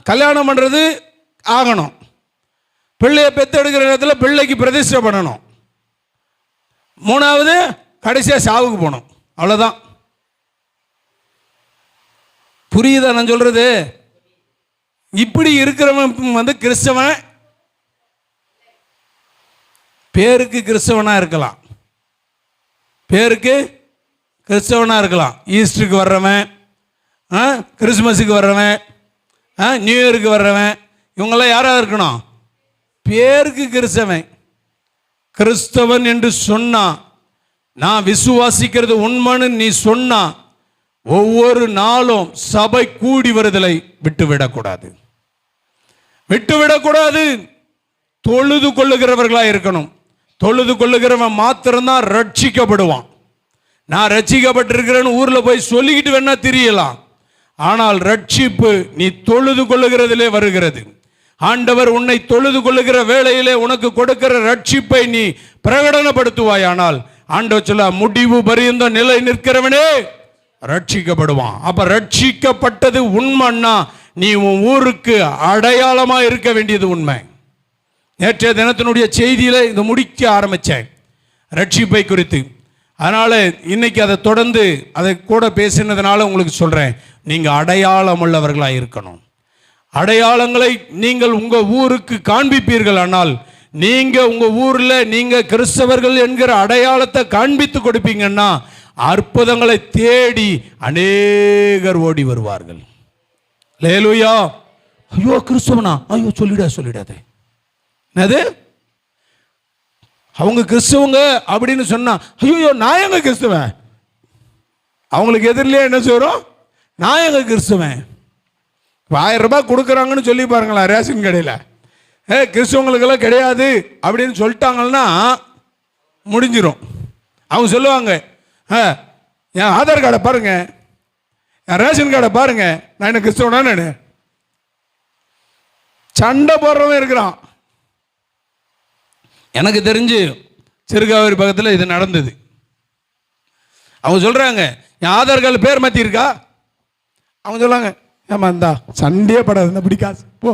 கல்யாணம் பண்ணுறது ஆகணும், பிள்ளையை பெற்றெடுக்கிற நேரத்தில் பிள்ளைக்கு பிரதிஷ்டை பண்ணணும், 3வது கடைசியாக சாவுக்கு போகணும். அவ்வளோதான். புரியுதா நான் சொல்றது? இப்படி இருக்கிறவன் வந்து கிறிஸ்தவன், பேருக்கு கிறிஸ்தவனாக இருக்கலாம், பேருக்கு கிறிஸ்தவனாக இருக்கலாம். ஈஸ்டருக்கு வர்றவன், கிறிஸ்மஸுக்கு வர்றவன், நியூ இயருக்கு வர்றவன், இவங்கெல்லாம் யாராக இருக்கணும்? பேருக்கு கிறிஸ்தவன். கிறிஸ்தவன் என்று சொன்னா, நான் விசுவாசிக்கிறது உண்மைன்னு நீ சொன்னா, ஒவ்வொரு நாளும் சபை கூடி வருதலை விட்டுவிடக்கூடாது, விட்டுவிடக்கூடாது. தொழுது கொள்ளுகிறவர்களாக இருக்கணும். தொழுது கொள்ளுகிறவன் மாத்திரம்தான் ரட்சிக்கப்படுவான். நான் ரட்சிக்கப்பட்டிருக்கிறேன்னு ஊரில் போய் சொல்லிக்கிட்டு வேணா தெரியலாம், ஆனால் ரட்சிப்பு நீ தொழுது கொள்ளுகிறதிலே வருகிறது. ஆண்டவர் உன்னை தொழுது கொள்ளுகிற வேளையிலே உனக்கு கொடுக்கிற ரட்சிப்பை நீ பிரகடனப்படுத்துவாயானால் ஆண்டவர் சொல்ல, முடிவு பரியந்த நிலை நிற்கிறவனே ரட்சிக்கப்படுவான். அப்ப ரட்சிக்கப்பட்டது உண்மைன்னா நீ உன் ஊருக்கு அடையாளமா இருக்க வேண்டியது உண்மை. நேற்றைய தினத்தினுடைய செய்தியில இதை முடிக்க ஆரம்பிச்சேன் ரட்சிப்பை குறித்து. அதனால இன்னைக்கு அதை தொடர்ந்து அதை கூட பேசினதுனால உங்களுக்கு சொல்றேன், நீங்க அடையாளம் உள்ளவர்களாக இருக்கணும். அடையாளங்களை நீங்கள் உங்க ஊருக்கு காண்பிப்பீர்கள். ஆனால் நீங்க உங்க ஊர்ல நீங்க கிறிஸ்தவர்கள் என்கிற அடையாளத்தை காண்பித்து கொடுப்பீங்கன்னா அற்புதங்களை தேடி அநேகர் ஓடி வருவார்கள். லேலூயா. ஐயோ கிறிஸ்தவனா, ஐயோ சொல்லிடாதே. என்னது அவங்க கிறிஸ்தவங்க அப்படின்னு சொன்னா, ஐயோ நான் எங்க கிறிஸ்தவன்? அவங்களுக்கு எதிரிலே என்ன செய்றோம்? நான் எங்க கிறிஸ்தவன்? 1000 ரூபாய் கொடுக்குறாங்கன்னு சொல்லி பாருங்களா ரேஷன் கடையில், கிறிஸ்தவங்களுக்கெல்லாம் கிடையாது அப்படின்னு சொல்லிட்டாங்கன்னா முடிஞ்சிடும். அவங்க சொல்லுவாங்க, என் ஆதார் கார்டை பாருங்க, என் ரேஷன் கார்டை பாருங்க, நான் என்ன கிறிஸ்தவனா? நான் சண்டை போடுறவன் இருக்கிறான். எனக்கு தெரிஞ்சு சிறுகாவேரி பக்கத்தில் இது நடந்தது. அவங்க சொல்றாங்க, என் ஆதார் கார்டு பேர் மாற்றி இருக்கா? அவங்க சொல்லாங்க, ஏமா இந்தா சண்டையே படாது, அப்படி காசு போ.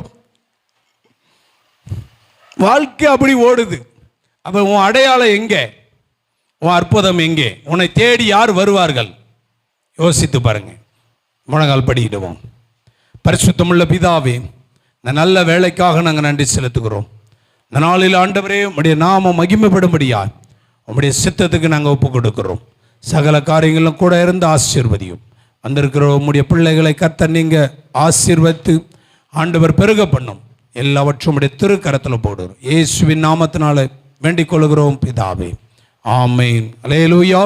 வாழ்க்கை அப்படி ஓடுது. அப்போ உன் அடையாளம் எங்கே? உன் அற்புதம் எங்கே? உன்னை தேடி யார் வருவார்கள்? யோசித்து பாருங்க. முழங்கால் படிக்கிடுவோம். பரிசுத்தமுள்ள பிதாவே, இந்த நல்ல வேலைக்காக நாங்கள் நன்றி செலுத்துகிறோம். இந்த நாளில் ஆண்டவரே, உம்முடைய நாமம் மகிமைப்படும்படியா உம்முடைய சித்தத்துக்கு நாங்கள் ஒப்பு கொடுக்கிறோம். சகல காரியங்களும் கூட இருந்து ஆசீர்வதியும். வந்திருக்கிற உம்முடைய பிள்ளைகளை கர்த்தர் நீங்கள் ஆசீர்வதித்து ஆண்டவர் பெருக பண்ணும். எல்லாவற்றும் உடைய திருக்கரத்தில் போடுறோம். இயேசுவின் நாமத்தினால வேண்டிக் கொள்கிறோம் பிதாவே. ஆமென். அல்லேலூயா.